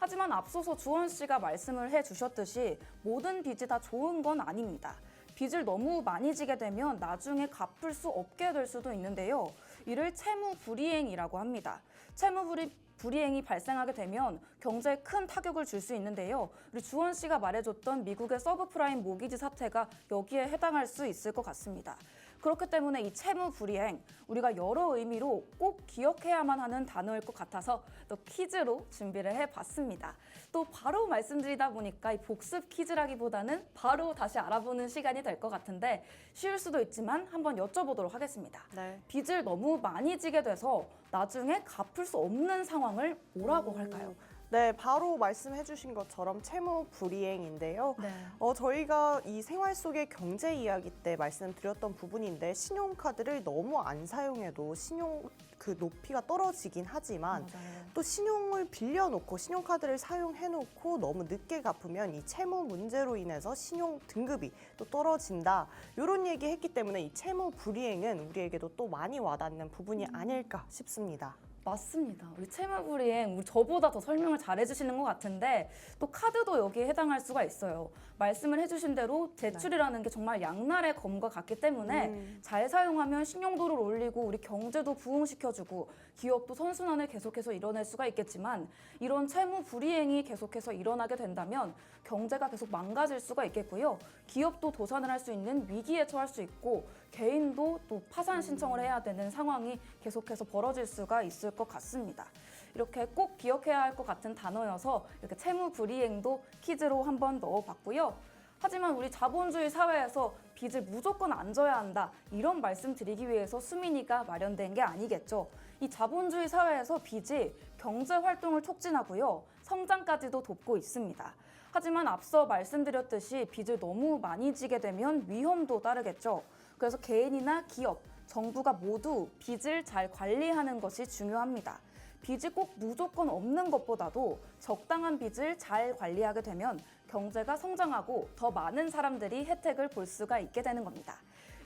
Speaker 1: 하지만 앞서서 주원 씨가 말씀을 해주셨듯이 모든 빚이 다 좋은 건 아닙니다. 빚을 너무 많이 지게 되면 나중에 갚을 수 없게 될 수도 있는데요. 이를 채무불이행이라고 합니다. 채무불이행이 발생하게 되면 경제에 큰 타격을 줄 수 있는데요. 우리 주원 씨가 말해줬던 미국의 서브프라임 모기지 사태가 여기에 해당할 수 있을 것 같습니다. 그렇기 때문에 이 채무불이행, 우리가 여러 의미로 꼭 기억해야만 하는 단어일 것 같아서 또 퀴즈로 준비를 해봤습니다. 또 바로 말씀드리다 보니까 이 복습 퀴즈라기보다는 바로 다시 알아보는 시간이 될 것 같은데 쉬울 수도 있지만 한번 여쭤보도록 하겠습니다.
Speaker 2: 네.
Speaker 1: 빚을 너무 많이 지게 돼서 나중에 갚을 수 없는 상황을 뭐라고 할까요?
Speaker 2: 네, 바로 말씀해 주신 것처럼 채무불이행인데요.
Speaker 1: 네.
Speaker 2: 저희가 이 생활 속의 경제 이야기 때 말씀드렸던 부분인데 신용카드를 너무 안 사용해도 신용 그 높이가 떨어지긴 하지만
Speaker 1: 맞아요.
Speaker 2: 또 신용을 빌려놓고 신용카드를 사용해놓고 너무 늦게 갚으면 이 채무 문제로 인해서 신용 등급이 또 떨어진다. 이런 얘기했기 때문에 이 채무불이행은 우리에게도 또 많이 와닿는 부분이 아닐까 싶습니다.
Speaker 1: 맞습니다. 우리 채무불이행 우리 저보다 더 설명을 잘 해주시는 것 같은데 또 카드도 여기에 해당할 수가 있어요. 말씀을 해주신 대로 대출이라는 게 정말 양날의 검과 같기 때문에 잘 사용하면 신용도를 올리고 우리 경제도 부흥시켜주고 기업도 선순환을 계속해서 이뤄낼 수가 있겠지만 이런 채무 불이행이 계속해서 일어나게 된다면 경제가 계속 망가질 수가 있겠고요. 기업도 도산을 할 수 있는 위기에 처할 수 있고 개인도 또 파산 신청을 해야 되는 상황이 계속해서 벌어질 수가 있을 것 같습니다. 이렇게 꼭 기억해야 할 것 같은 단어여서 이렇게 채무 불이행도 퀴즈로 한번 넣어봤고요. 하지만 우리 자본주의 사회에서 빚을 무조건 안 져야 한다 이런 말씀 드리기 위해서 수민이가 마련된 게 아니겠죠. 이 자본주의 사회에서 빚이 경제 활동을 촉진하고요. 성장까지도 돕고 있습니다. 하지만 앞서 말씀드렸듯이 빚을 너무 많이 지게 되면 위험도 따르겠죠. 그래서 개인이나 기업, 정부가 모두 빚을 잘 관리하는 것이 중요합니다. 빚이 꼭 무조건 없는 것보다도 적당한 빚을 잘 관리하게 되면 경제가 성장하고 더 많은 사람들이 혜택을 볼 수가 있게 되는 겁니다.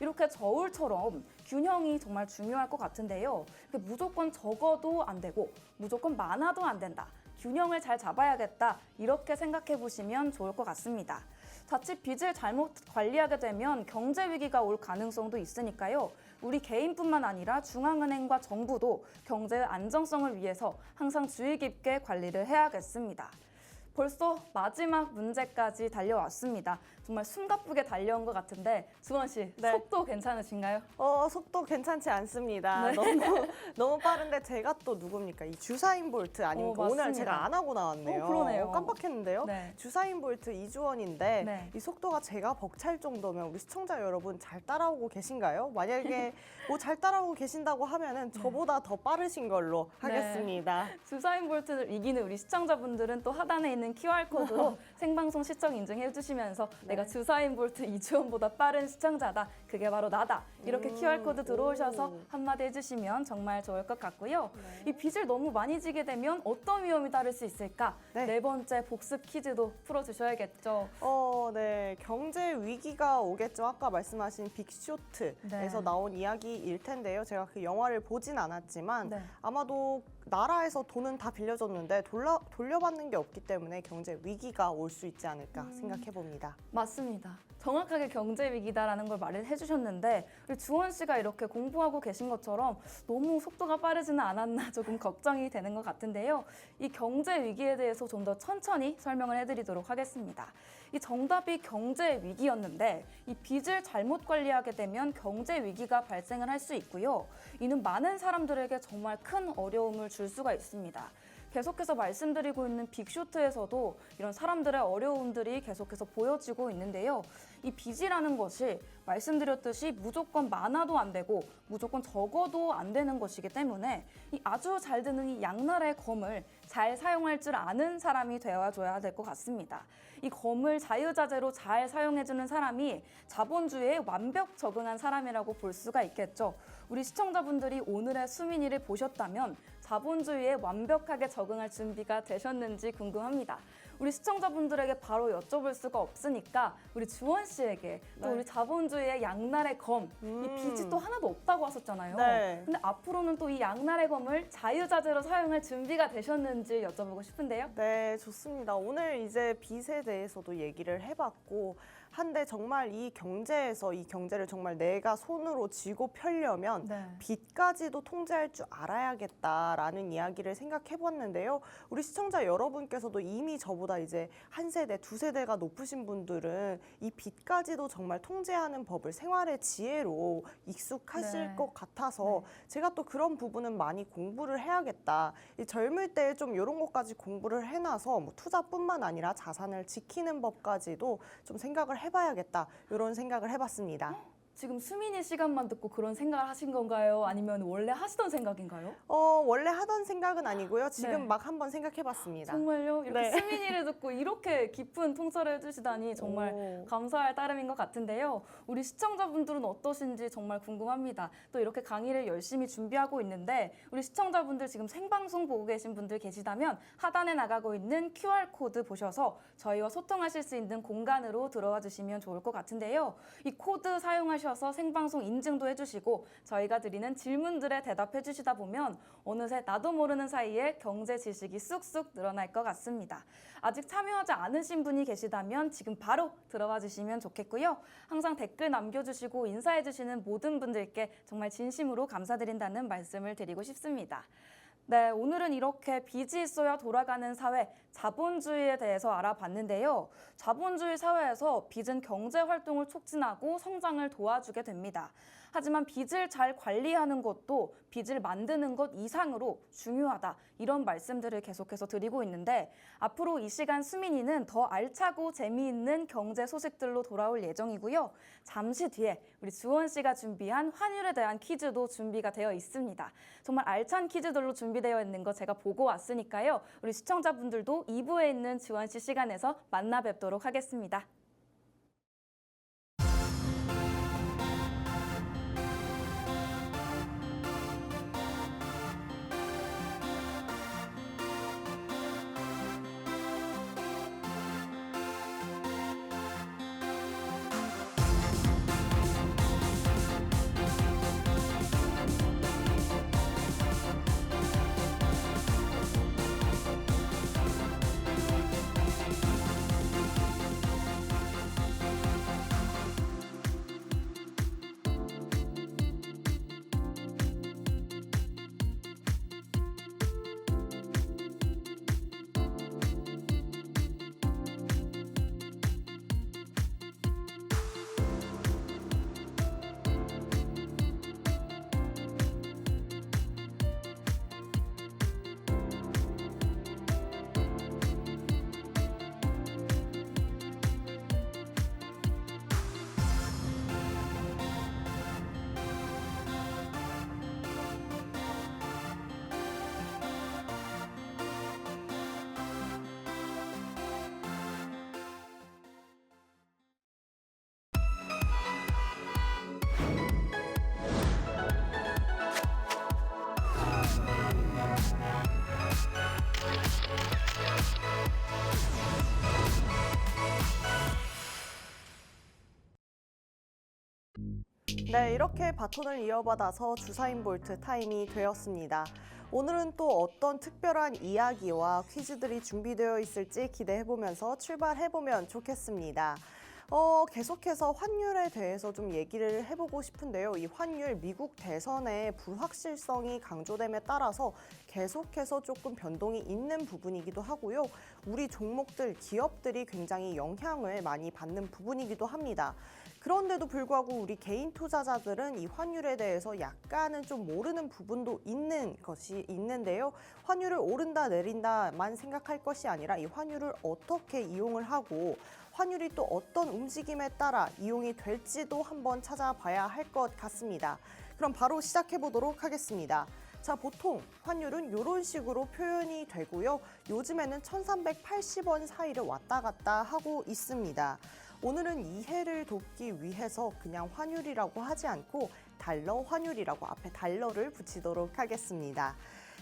Speaker 1: 이렇게 저울처럼 균형이 정말 중요할 것 같은데요. 무조건 적어도 안 되고 무조건 많아도 안 된다. 균형을 잘 잡아야겠다. 이렇게 생각해 보시면 좋을 것 같습니다. 자칫 빚을 잘못 관리하게 되면 경제 위기가 올 가능성도 있으니까요. 우리 개인뿐만 아니라 중앙은행과 정부도 경제의 안정성을 위해서 항상 주의 깊게 관리를 해야겠습니다. 벌써 마지막 문제까지 달려왔습니다. 정말 숨가쁘게 달려온 것 같은데 주원 씨,
Speaker 2: 네.
Speaker 1: 속도 괜찮으신가요?
Speaker 2: 속도 괜찮지 않습니다.
Speaker 1: 네.
Speaker 2: 너무 빠른데 제가 또 누굽니까? 이 주사인 볼트 아닙니까? 오늘
Speaker 1: 맞습니다.
Speaker 2: 제가 안 하고 나왔네요.
Speaker 1: 그러네요.
Speaker 2: 깜빡했는데요.
Speaker 1: 네.
Speaker 2: 주사인 볼트 이주원인데
Speaker 1: 네.
Speaker 2: 이 속도가 제가 벅찰 정도면 우리 시청자 여러분 잘 따라오고 계신가요? 만약에 뭐 잘 따라오고 계신다고 하면은 저보다 더 빠르신 걸로 하겠습니다.
Speaker 1: 주사인 볼트를 이기는 우리 시청자분들은 또 하단에 있는 QR코드로 생방송 시청 인증해 주시면서 내가 주사인 볼트 이주원보다 빠른 시청자다. 그게 바로 나다. 이렇게 QR코드 들어오셔서 한마디 해주시면 정말 좋을 것 같고요. 이 빚을 너무 많이 지게 되면 어떤 위험이 따를 수 있을까?
Speaker 2: 네.
Speaker 1: 네 번째 복습 퀴즈도 풀어주셔야겠죠.
Speaker 2: 네. 경제 위기가 오겠죠. 아까 말씀하신 빅쇼트에서
Speaker 1: 네.
Speaker 2: 나온 이야기일 텐데요. 제가 그 영화를 보진 않았지만
Speaker 1: 네.
Speaker 2: 아마도 나라에서 돈은 다 빌려줬는데 돌려받는 게 없기 때문에 경제 위기가 올 수 있지 않을까 생각해 봅니다.
Speaker 1: 맞습니다. 정확하게 경제 위기다라는 걸 말을 해주셨는데 우리 주원 씨가 이렇게 공부하고 계신 것처럼 너무 속도가 빠르지는 않았나 조금 걱정이 되는 것 같은데요. 이 경제 위기에 대해서 좀 더 천천히 설명을 해드리도록 하겠습니다. 이 정답이 경제 위기였는데 이 빚을 잘못 관리하게 되면 경제 위기가 발생을 할 수 있고요. 이는 많은 사람들에게 정말 큰 어려움을 줄 수가 있습니다. 계속해서 말씀드리고 있는 빅쇼트에서도 이런 사람들의 어려움들이 계속해서 보여지고 있는데요. 이 빚이라는 것이 말씀드렸듯이 무조건 많아도 안 되고 무조건 적어도 안 되는 것이기 때문에 이 아주 잘 드는 이 양날의 검을 잘 사용할 줄 아는 사람이 되어줘야 될 것 같습니다. 이 검을 자유자재로 잘 사용해주는 사람이 자본주의에 완벽 적응한 사람이라고 볼 수가 있겠죠. 우리 시청자분들이 오늘의 수민이를 보셨다면 자본주의에 완벽하게 적응할 준비가 되셨는지 궁금합니다. 우리 시청자분들에게 바로 여쭤볼 수가 없으니까 우리 주원 씨에게 또
Speaker 2: 네.
Speaker 1: 우리 자본주의의 양날의 검, 이 빚이 또 하나도 없다고 하셨잖아요.
Speaker 2: 네.
Speaker 1: 근데 앞으로는 또 이 양날의 검을 자유자재로 사용할 준비가 되셨는지 여쭤보고 싶은데요.
Speaker 2: 네, 좋습니다. 오늘 이제 빚에 대해서도 얘기를 해봤고 한데 정말 이 경제에서 이 경제를 정말 내가 손으로 쥐고 펴려면
Speaker 1: 네.
Speaker 2: 빚까지도 통제할 줄 알아야겠다라는 이야기를 생각해봤는데요. 우리 시청자 여러분께서도 이미 저보다 이제 한 세대, 두 세대가 높으신 분들은 이 빚까지도 정말 통제하는 법을 생활의 지혜로 익숙하실
Speaker 1: 네.
Speaker 2: 것 같아서 제가 또 그런 부분은 많이 공부를 해야겠다. 이 젊을 때 좀 이런 것까지 공부를 해놔서 뭐 투자뿐만 아니라 자산을 지키는 법까지도 좀 생각을 해봐야겠다. 이런 생각을 해봤습니다.
Speaker 1: 지금 수민이 시간만 듣고 그런 생각을 하신 건가요? 아니면 원래 하시던 생각인가요?
Speaker 2: 원래 하던 생각은 아니고요. 지금
Speaker 1: 네.
Speaker 2: 막 한번 생각해봤습니다.
Speaker 1: 정말요? 이렇게
Speaker 2: 네.
Speaker 1: 수민이를 듣고 이렇게 깊은 통찰을 해주시다니 정말
Speaker 2: 오.
Speaker 1: 감사할 따름인 것 같은데요. 우리 시청자분들은 어떠신지 정말 궁금합니다. 또 이렇게 강의를 열심히 준비하고 있는데 우리 시청자분들 지금 생방송 보고 계신 분들 계시다면 하단에 나가고 있는 QR코드 보셔서 저희와 소통하실 수 있는 공간으로 들어와 주시면 좋을 것 같은데요. 이 코드 사용하실 참여하셔서 생방송 인증도 해주시고 저희가 드리는 질문들에 대답해 주시다 보면 어느새 나도 모르는 사이에 경제 지식이 쑥쑥 늘어날 것 같습니다. 아직 참여하지 않으신 분이 계시다면 지금 바로 들어와 주시면 좋겠고요. 항상 댓글 남겨주시고 인사해 주시는 모든 분들께 정말 진심으로 감사드린다는 말씀을 드리고 싶습니다. 네, 오늘은 이렇게 빚이 있어야 돌아가는 사회, 자본주의에 대해서 알아봤는데요. 자본주의 사회에서 빚은 경제 활동을 촉진하고 성장을 도와주게 됩니다. 하지만 빚을 잘 관리하는 것도 빚을 만드는 것 이상으로 중요하다. 이런 말씀들을 계속해서 드리고 있는데 앞으로 이 시간 수민이는 더 알차고 재미있는 경제 소식들로 돌아올 예정이고요. 잠시 뒤에 우리 주원 씨가 준비한 환율에 대한 퀴즈도 준비가 되어 있습니다. 정말 알찬 퀴즈들로 준비되어 있는 거 제가 보고 왔으니까요. 우리 시청자분들도 2부에 있는 주원 씨 시간에서 만나 뵙도록 하겠습니다.
Speaker 2: 네, 이렇게 바톤을 이어받아서 주사인 볼트 타임이 되었습니다. 오늘은 또 어떤 특별한 이야기와 퀴즈들이 준비되어 있을지 기대해보면서 출발해보면 좋겠습니다. 계속해서 환율에 대해서 좀 얘기를 해보고 싶은데요. 이 환율 미국 대선의 불확실성이 강조됨에 따라서 계속해서 조금 변동이 있는 부분이기도 하고요. 우리 종목들, 기업들이 굉장히 영향을 많이 받는 부분이기도 합니다. 그런데도 불구하고 우리 개인 투자자들은 이 환율에 대해서 약간은 좀 모르는 부분도 있는 것이 있는데요. 환율을 오른다 내린다만 생각할 것이 아니라 이 환율을 어떻게 이용을 하고 환율이 또 어떤 움직임에 따라 이용이 될지도 한번 찾아봐야 할 것 같습니다. 그럼 바로 시작해 보도록 하겠습니다. 자, 보통 환율은 이런 식으로 표현이 되고요. 요즘에는 1380원 사이를 왔다 갔다 하고 있습니다. 오늘은 이해를 돕기 위해서 그냥 환율이라고 하지 않고 달러 환율이라고 앞에 달러를 붙이도록 하겠습니다.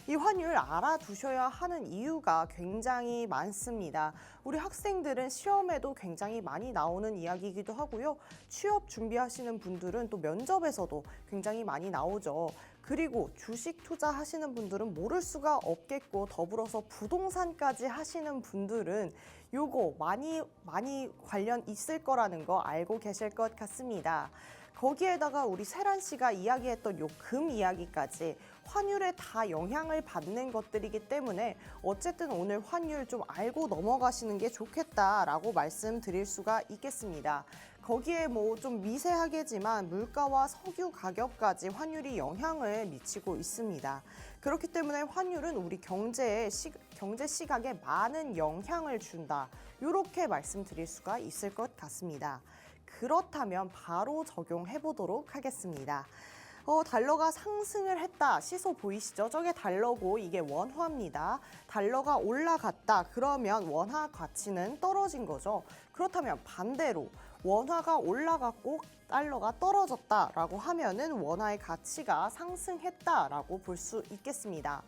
Speaker 2: 이 환율 알아두셔야 하는 이유가 굉장히 많습니다. 우리 학생들은 시험에도 굉장히 많이 나오는 이야기이기도 하고요. 취업 준비하시는 분들은 또 면접에서도 굉장히 많이 나오죠. 그리고 주식 투자하시는 분들은 모를 수가 없겠고 더불어서 부동산까지 하시는 분들은 요거 많이 관련 있을 거라는 거 알고 계실 것 같습니다. 거기에다가 우리 세란 씨가 이야기했던 요 금 이야기까지 환율에 다 영향을 받는 것들이기 때문에 어쨌든 오늘 환율 좀 알고 넘어가시는 게 좋겠다라고 말씀드릴 수가 있겠습니다. 거기에 뭐 좀 미세하게지만 물가와 석유 가격까지 환율이 영향을 미치고 있습니다. 그렇기 때문에 환율은 우리 경제 시각에 많은 영향을 준다. 이렇게 말씀드릴 수가 있을 것 같습니다. 그렇다면 바로 적용해 보도록 하겠습니다. 달러가 상승을 했다. 시소 보이시죠? 저게 달러고 이게 원화입니다. 달러가 올라갔다. 그러면 원화 가치는 떨어진 거죠. 그렇다면 반대로 원화가 올라갔고 달러가 떨어졌다라고 하면은 원화의 가치가 상승했다라고 볼 수 있겠습니다.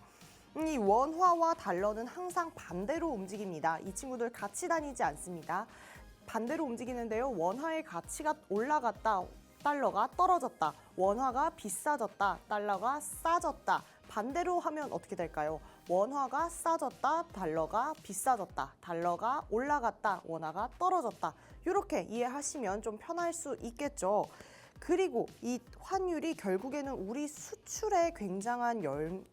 Speaker 2: 이 원화와 달러는 항상 반대로 움직입니다. 이 친구들 같이 다니지 않습니다. 반대로 움직이는데요. 원화의 가치가 올라갔다. 달러가 떨어졌다. 원화가 비싸졌다. 달러가 싸졌다. 반대로 하면 어떻게 될까요? 원화가 싸졌다. 달러가 비싸졌다. 달러가 올라갔다. 원화가 떨어졌다. 이렇게 이해하시면 좀 편할 수 있겠죠. 그리고 이 환율이 결국에는 우리 수출에 굉장한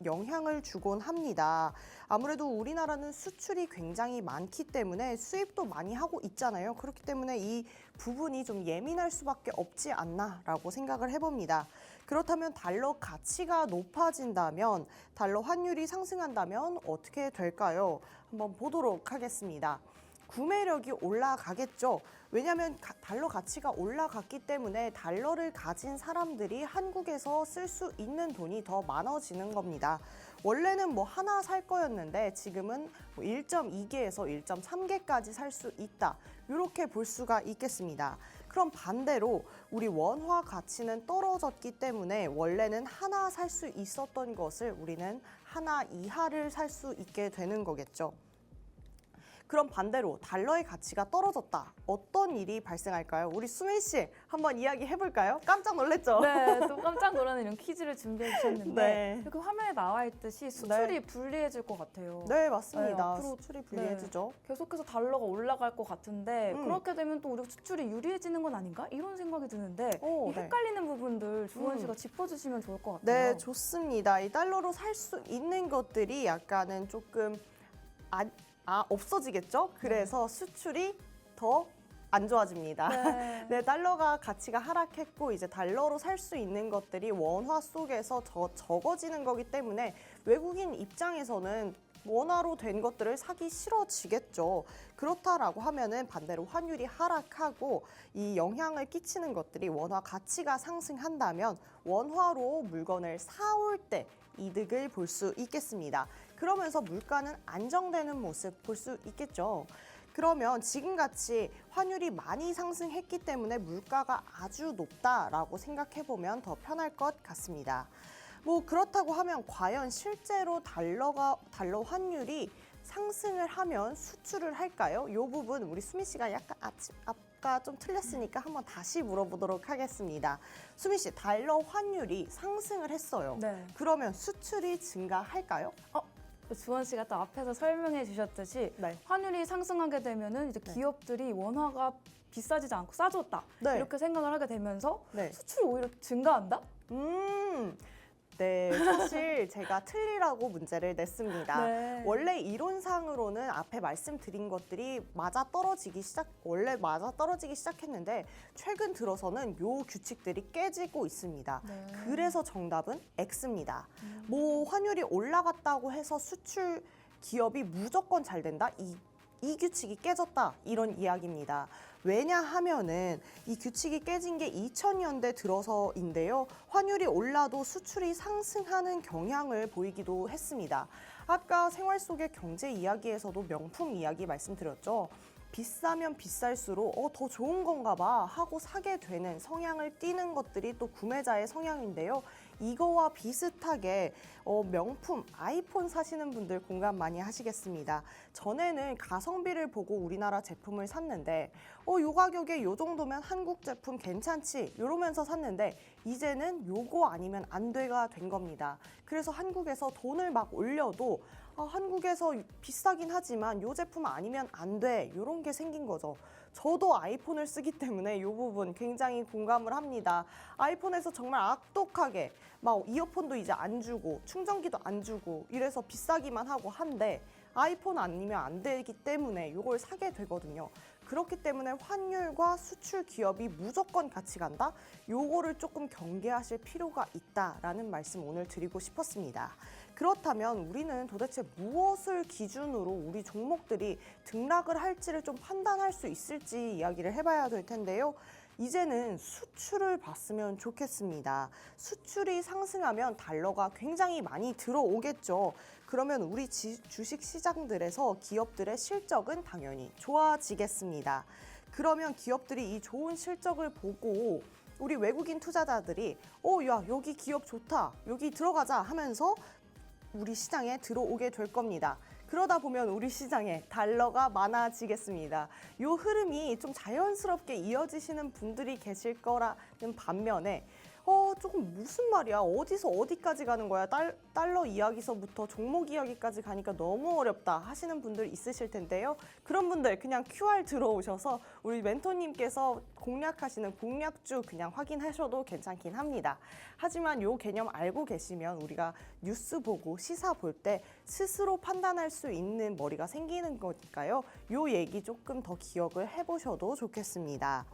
Speaker 2: 영향을 주곤 합니다. 아무래도 우리나라는 수출이 굉장히 많기 때문에 수입도 많이 하고 있잖아요. 그렇기 때문에 이 부분이 좀 예민할 수밖에 없지 않나라고 생각을 해봅니다. 그렇다면 달러 가치가 높아진다면, 달러 환율이 상승한다면 어떻게 될까요? 한번 보도록 하겠습니다. 구매력이 올라가겠죠. 왜냐하면 달러 가치가 올라갔기 때문에 달러를 가진 사람들이 한국에서 쓸 수 있는 돈이 더 많아지는 겁니다. 원래는 뭐 하나 살 거였는데 지금은 1.2개에서 1.3개까지 살 수 있다. 이렇게 볼 수가 있겠습니다. 그럼 반대로 우리 원화 가치는 떨어졌기 때문에 원래는 하나 살 수 있었던 것을 우리는 하나 이하를 살 수 있게 되는 거겠죠. 그럼 반대로 달러의 가치가 떨어졌다. 어떤 일이 발생할까요? 우리 수민 씨 한번 이야기 해볼까요? 깜짝 놀랐죠?
Speaker 1: 네, 또 깜짝 놀라는 이런 퀴즈를 준비해 주셨는데
Speaker 2: 네.
Speaker 1: 이렇게 화면에 나와 있듯이 수출이 불리해질 것 같아요.
Speaker 2: 네, 맞습니다.
Speaker 1: 네, 앞으로
Speaker 2: 수출이 불리해지죠.
Speaker 1: 계속해서 달러가 올라갈 것 같은데
Speaker 2: 음.
Speaker 1: 그렇게 되면 또 우리 수출이 유리해지는 건 아닌가? 이런 생각이 드는데
Speaker 2: 오,
Speaker 1: 이
Speaker 2: 네.
Speaker 1: 헷갈리는 부분들 주원 씨가 짚어주시면 좋을 것 같아요.
Speaker 2: 네, 좋습니다. 이 달러로 살 수 있는 것들이 약간은 조금 없어지겠죠? 그래서 수출이 더 안 좋아집니다.
Speaker 1: 네.
Speaker 2: 네, 달러가 가치가 하락했고 이제 달러로 살 수 있는 것들이 원화 속에서 더 적어지는 거기 때문에 외국인 입장에서는 원화로 된 것들을 사기 싫어지겠죠. 그렇다라고 하면은 반대로 환율이 하락하고 이 영향을 끼치는 것들이 원화 가치가 상승한다면 원화로 물건을 사올 때 이득을 볼 수 있겠습니다. 그러면서 물가는 안정되는 모습 볼 수 있겠죠. 그러면 지금같이 환율이 많이 상승했기 때문에 물가가 아주 높다라고 생각해보면 더 편할 것 같습니다. 뭐 그렇다고 하면 과연 실제로 달러 환율이 상승을 하면 수출을 할까요? 이 부분 우리 수민 씨가 약간 아까 좀 틀렸으니까 한번 다시 물어보도록 하겠습니다. 수민 씨, 달러 환율이 상승을 했어요.
Speaker 1: 네.
Speaker 2: 그러면 수출이 증가할까요?
Speaker 1: 주원 씨가 또 앞에서 설명해 주셨듯이
Speaker 2: 네.
Speaker 1: 환율이 상승하게 되면은 이제
Speaker 2: 네.
Speaker 1: 기업들이 원화가 비싸지지 않고 싸졌다
Speaker 2: 네.
Speaker 1: 이렇게 생각을 하게 되면서
Speaker 2: 네.
Speaker 1: 수출이 오히려 증가한다?
Speaker 2: 네, 사실 제가 틀리라고 문제를 냈습니다.
Speaker 1: 네.
Speaker 2: 원래 이론상으로는 앞에 말씀드린 것들이 원래 맞아 떨어지기 시작했는데 최근 들어서는 요 규칙들이 깨지고 있습니다.
Speaker 1: 네.
Speaker 2: 그래서 정답은 X입니다. 뭐 환율이 올라갔다고 해서 수출 기업이 무조건 잘 된다? 이 규칙이 깨졌다 이런 이야기입니다. 왜냐하면은 이 규칙이 깨진 게 2000년대 들어서인데요. 환율이 올라도 수출이 상승하는 경향을 보이기도 했습니다. 아까 생활 속의 경제 이야기에서도 명품 이야기 말씀드렸죠. 비싸면 비쌀수록 더 좋은 건가 봐 하고 사게 되는 성향을 띠는 것들이 또 구매자의 성향인데요. 이거와 비슷하게 명품 아이폰 사시는 분들 공감 많이 하시겠습니다. 전에는 가성비를 보고 우리나라 제품을 샀는데 요 가격에 요 정도면 한국 제품 괜찮지 이러면서 샀는데 이제는 요거 아니면 안 돼가 된 겁니다. 그래서 한국에서 돈을 막 올려도 한국에서 비싸긴 하지만 요 제품 아니면 안 돼 이런 게 생긴 거죠. 저도 아이폰을 쓰기 때문에 이 부분 굉장히 공감을 합니다. 아이폰에서 정말 악독하게 막 이어폰도 이제 안 주고 충전기도 안 주고 이래서 비싸기만 하고 한데 아이폰 아니면 안 되기 때문에 이걸 사게 되거든요. 그렇기 때문에 환율과 수출 기업이 무조건 같이 간다? 요거를 조금 경계하실 필요가 있다라는 말씀 오늘 드리고 싶었습니다. 그렇다면 우리는 도대체 무엇을 기준으로 우리 종목들이 등락을 할지를 좀 판단할 수 있을지 이야기를 해봐야 될 텐데요. 이제는 수출을 봤으면 좋겠습니다. 수출이 상승하면 달러가 굉장히 많이 들어오겠죠. 그러면 우리 주식 시장들에서 기업들의 실적은 당연히 좋아지겠습니다. 그러면 기업들이 이 좋은 실적을 보고 우리 외국인 투자자들이 야, 여기 기업 좋다. 여기 들어가자 하면서 우리 시장에 들어오게 될 겁니다. 그러다 보면 우리 시장에 달러가 많아지겠습니다. 이 흐름이 좀 자연스럽게 이어지시는 분들이 계실 거라는 반면에 조금 무슨 말이야? 어디서 어디까지 가는 거야? 달러 이야기서부터 종목 이야기까지 가니까 너무 어렵다 하시는 분들 있으실 텐데요. 그런 분들 그냥 QR 들어오셔서 우리 멘토님께서 공략하시는 공략주 그냥 확인하셔도 괜찮긴 합니다. 하지만 이 개념 알고 계시면 우리가 뉴스 보고 시사 볼 때 스스로 판단할 수 있는 머리가 생기는 거니까요. 이 얘기 조금 더 기억을 해보셔도 좋겠습니다.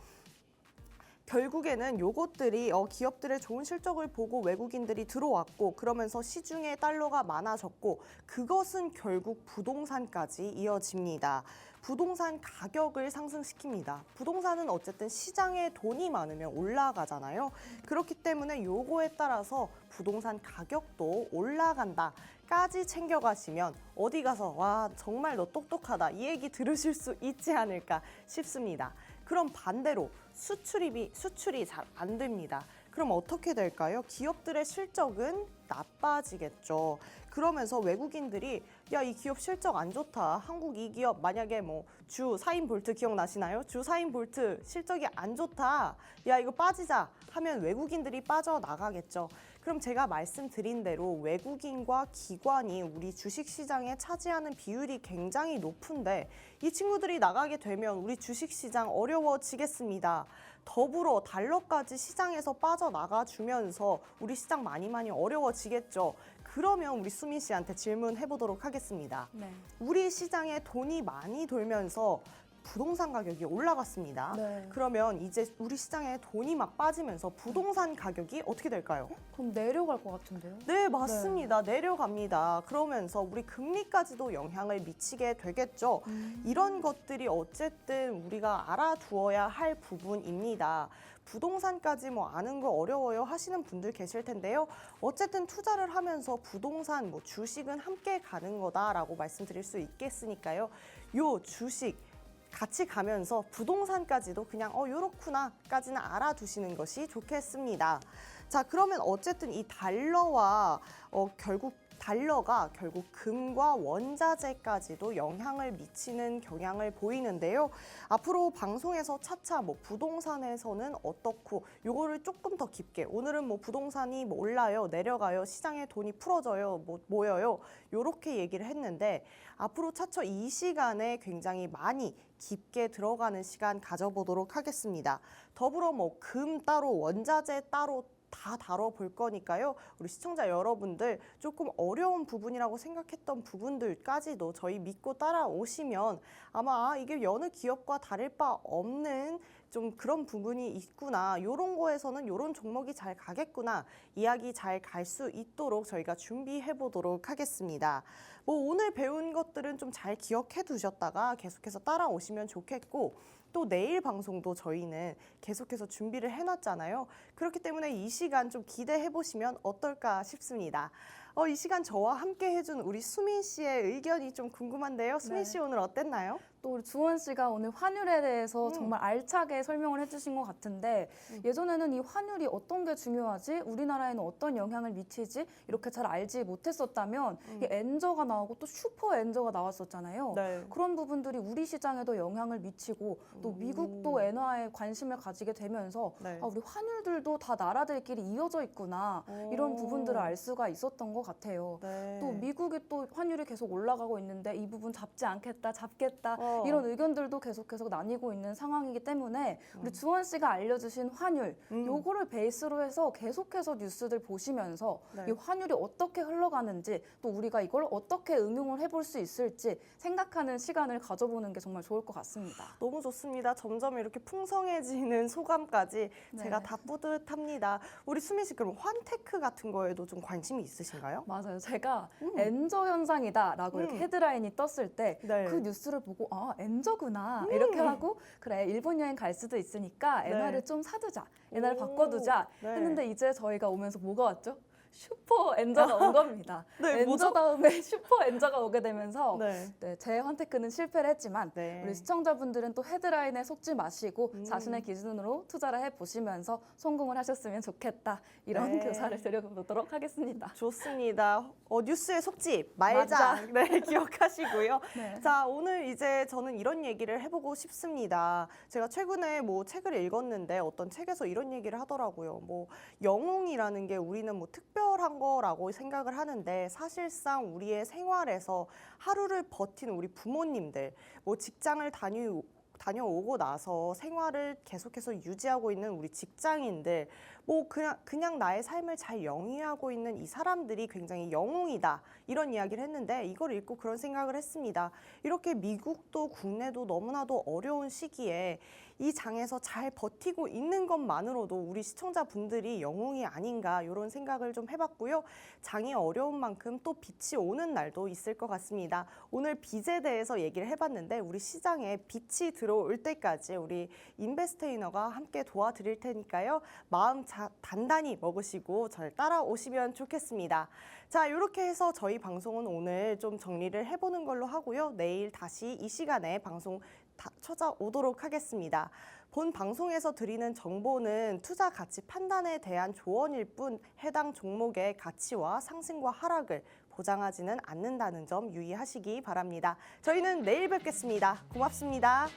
Speaker 2: 결국에는 요것들이 기업들의 좋은 실적을 보고 외국인들이 들어왔고 그러면서 시중에 달러가 많아졌고 그것은 결국 부동산까지 이어집니다. 부동산 가격을 상승시킵니다. 부동산은 어쨌든 시장에 돈이 많으면 올라가잖아요. 그렇기 때문에 요거에 따라서 부동산 가격도 올라간다까지 챙겨가시면 어디 가서 와 정말 너 똑똑하다 이 얘기 들으실 수 있지 않을까 싶습니다. 그럼 반대로 수출이 잘 안 됩니다. 그럼 어떻게 될까요? 기업들의 실적은 나빠지겠죠. 그러면서 외국인들이 야, 이 기업 실적 안 좋다. 한국 이 기업 만약에 주사인 볼트 기억나시나요? 주사인 볼트 실적이 안 좋다. 야, 이거 빠지자 하면 외국인들이 빠져나가겠죠. 그럼 제가 말씀드린 대로 외국인과 기관이 우리 주식시장에 차지하는 비율이 굉장히 높은데 이 친구들이 나가게 되면 우리 주식시장 어려워지겠습니다. 더불어 달러까지 시장에서 빠져나가 주면서 우리 시장 많이 어려워지겠죠. 그러면 우리 수민 씨한테 질문해 보도록 하겠습니다.
Speaker 1: 네.
Speaker 2: 우리 시장에 돈이 많이 돌면서 부동산 가격이 올라갔습니다.
Speaker 1: 네.
Speaker 2: 그러면 이제 우리 시장에 돈이 막 빠지면서 부동산 가격이 어떻게 될까요?
Speaker 1: 그럼 내려갈 것 같은데요?
Speaker 2: 네, 맞습니다. 내려갑니다. 그러면서 우리 금리까지도 영향을 미치게 되겠죠. 이런 것들이 어쨌든 우리가 알아두어야 할 부분입니다. 부동산까지 아는 거 어려워요 하시는 분들 계실 텐데요. 어쨌든 투자를 하면서 부동산, 주식은 함께 가는 거다라고 말씀드릴 수 있겠으니까요. 요 주식 같이 가면서 부동산까지도 그냥 요렇구나까지는 알아두시는 것이 좋겠습니다. 자, 그러면 어쨌든 이 달러가 결국 금과 원자재까지도 영향을 미치는 경향을 보이는데요. 앞으로 방송에서 차차 부동산에서는 어떻고 요거를 조금 더 깊게 오늘은 부동산이 올라요, 내려가요, 시장에 돈이 풀어져요, 모여요 요렇게 얘기를 했는데 앞으로 차차 이 시간에 굉장히 많이 깊게 들어가는 시간 가져보도록 하겠습니다. 더불어 금 따로 원자재 따로 다 다뤄볼 거니까요. 우리 시청자 여러분들 조금 어려운 부분이라고 생각했던 부분들까지도 저희 믿고 따라오시면 아마 이게 여느 기업과 다를 바 없는 좀 그런 부분이 있구나. 요런 거에서는 요런 종목이 잘 가겠구나. 이야기 잘 갈 수 있도록 저희가 준비해 보도록 하겠습니다. 오늘 배운 것들은 좀 잘 기억해 두셨다가 계속해서 따라오시면 좋겠고 또 내일 방송도 저희는 계속해서 준비를 해놨잖아요. 그렇기 때문에 이 시간 좀 기대해 보시면 어떨까 싶습니다. 이 시간 저와 함께 해준 우리 수민 씨의 의견이 좀 궁금한데요. 수민 씨 오늘 어땠나요?
Speaker 1: 또 우리 주원 씨가 오늘 환율에 대해서 정말 알차게 설명을 해주신 것 같은데 예전에는 이 환율이 어떤 게 중요하지? 우리나라에는 어떤 영향을 미치지? 이렇게 잘 알지 못했었다면 이 엔저가 나오고 또 슈퍼 엔저가 나왔었잖아요.
Speaker 2: 네.
Speaker 1: 그런 부분들이 우리 시장에도 영향을 미치고 또 미국도 엔화에 관심을 가지게 되면서
Speaker 2: 네.
Speaker 1: 우리 환율들도 다 나라들끼리 이어져 있구나 이런 부분들을 알 수가 있었던 것 같아요.
Speaker 2: 네.
Speaker 1: 또 미국이 또 환율이 계속 올라가고 있는데 이 부분 잡지 않겠다, 잡겠다 이런 의견들도 계속해서 나뉘고 있는 상황이기 때문에 우리 주원 씨가 알려주신 환율 요거를 베이스로 해서 계속해서 뉴스들 보시면서
Speaker 2: 네.
Speaker 1: 이 환율이 어떻게 흘러가는지 또 우리가 이걸 어떻게 응용을 해볼 수 있을지 생각하는 시간을 가져보는 게 정말 좋을 것 같습니다.
Speaker 2: 너무 좋습니다. 점점 이렇게 풍성해지는 소감까지 제가 다 뿌듯합니다. 우리 수민 씨 그럼 환테크 같은 거에도 좀 관심이 있으신가요?
Speaker 1: 맞아요. 제가 엔저 현상이다라고 이렇게 헤드라인이 떴을 때
Speaker 2: 네.
Speaker 1: 그 뉴스를 보고 엔저구나 이렇게 하고 그래 일본 여행 갈 수도 있으니까 엔화를 좀 사두자, 엔화를 바꿔두자
Speaker 2: 네.
Speaker 1: 했는데 이제 저희가 오면서 뭐가 왔죠? 슈퍼 엔저가 온 겁니다.
Speaker 2: 네,
Speaker 1: 엔저
Speaker 2: 뭐죠?
Speaker 1: 다음에 슈퍼 엔저가 오게 되면서
Speaker 2: 네.
Speaker 1: 네, 재헌테크는 실패를 했지만
Speaker 2: 네.
Speaker 1: 우리 시청자분들은 또 헤드라인에 속지 마시고 자신의 기준으로 투자를 해보시면서 성공을 하셨으면 좋겠다. 이런
Speaker 2: 네.
Speaker 1: 교사를 드려보도록 하겠습니다.
Speaker 2: 좋습니다. 뉴스에 속지 말자. 네, 기억하시고요.
Speaker 1: 네.
Speaker 2: 자, 오늘 이제 저는 이런 얘기를 해보고 싶습니다. 제가 최근에 뭐 책을 읽었는데 어떤 책에서 이런 얘기를 하더라고요. 뭐 영웅이라는 게 우리는 뭐 특별한 거라고 생각을 하는데 사실상 우리의 생활에서 하루를 버티는 우리 부모님들, 뭐 직장을 다녀오고 나서 생활을 계속해서 유지하고 있는 우리 직장인들, 뭐 그냥 나의 삶을 잘 영위하고 있는 이 사람들이 굉장히 영웅이다. 이런 이야기를 했는데 이걸 읽고 그런 생각을 했습니다. 이렇게 미국도 국내도 너무나도 어려운 시기에 이 장에서 잘 버티고 있는 것만으로도 우리 시청자분들이 영웅이 아닌가 이런 생각을 좀 해봤고요. 장이 어려운 만큼 또 빛이 오는 날도 있을 것 같습니다. 오늘 빚에 대해서 얘기를 해봤는데 우리 시장에 빛이 들어올 때까지 우리 인베스트이너가 함께 도와드릴 테니까요. 마음 단단히 먹으시고 저를 따라오시면 좋겠습니다. 자, 이렇게 해서 저희 방송은 오늘 좀 정리를 해보는 걸로 하고요. 내일 다시 이 시간에 방송 찾아오도록 하겠습니다. 본 방송에서 드리는 정보는 투자 가치 판단에 대한 조언일 뿐 해당 종목의 가치와 상승과 하락을 보장하지는 않는다는 점 유의하시기 바랍니다. 저희는 내일 뵙겠습니다. 고맙습니다.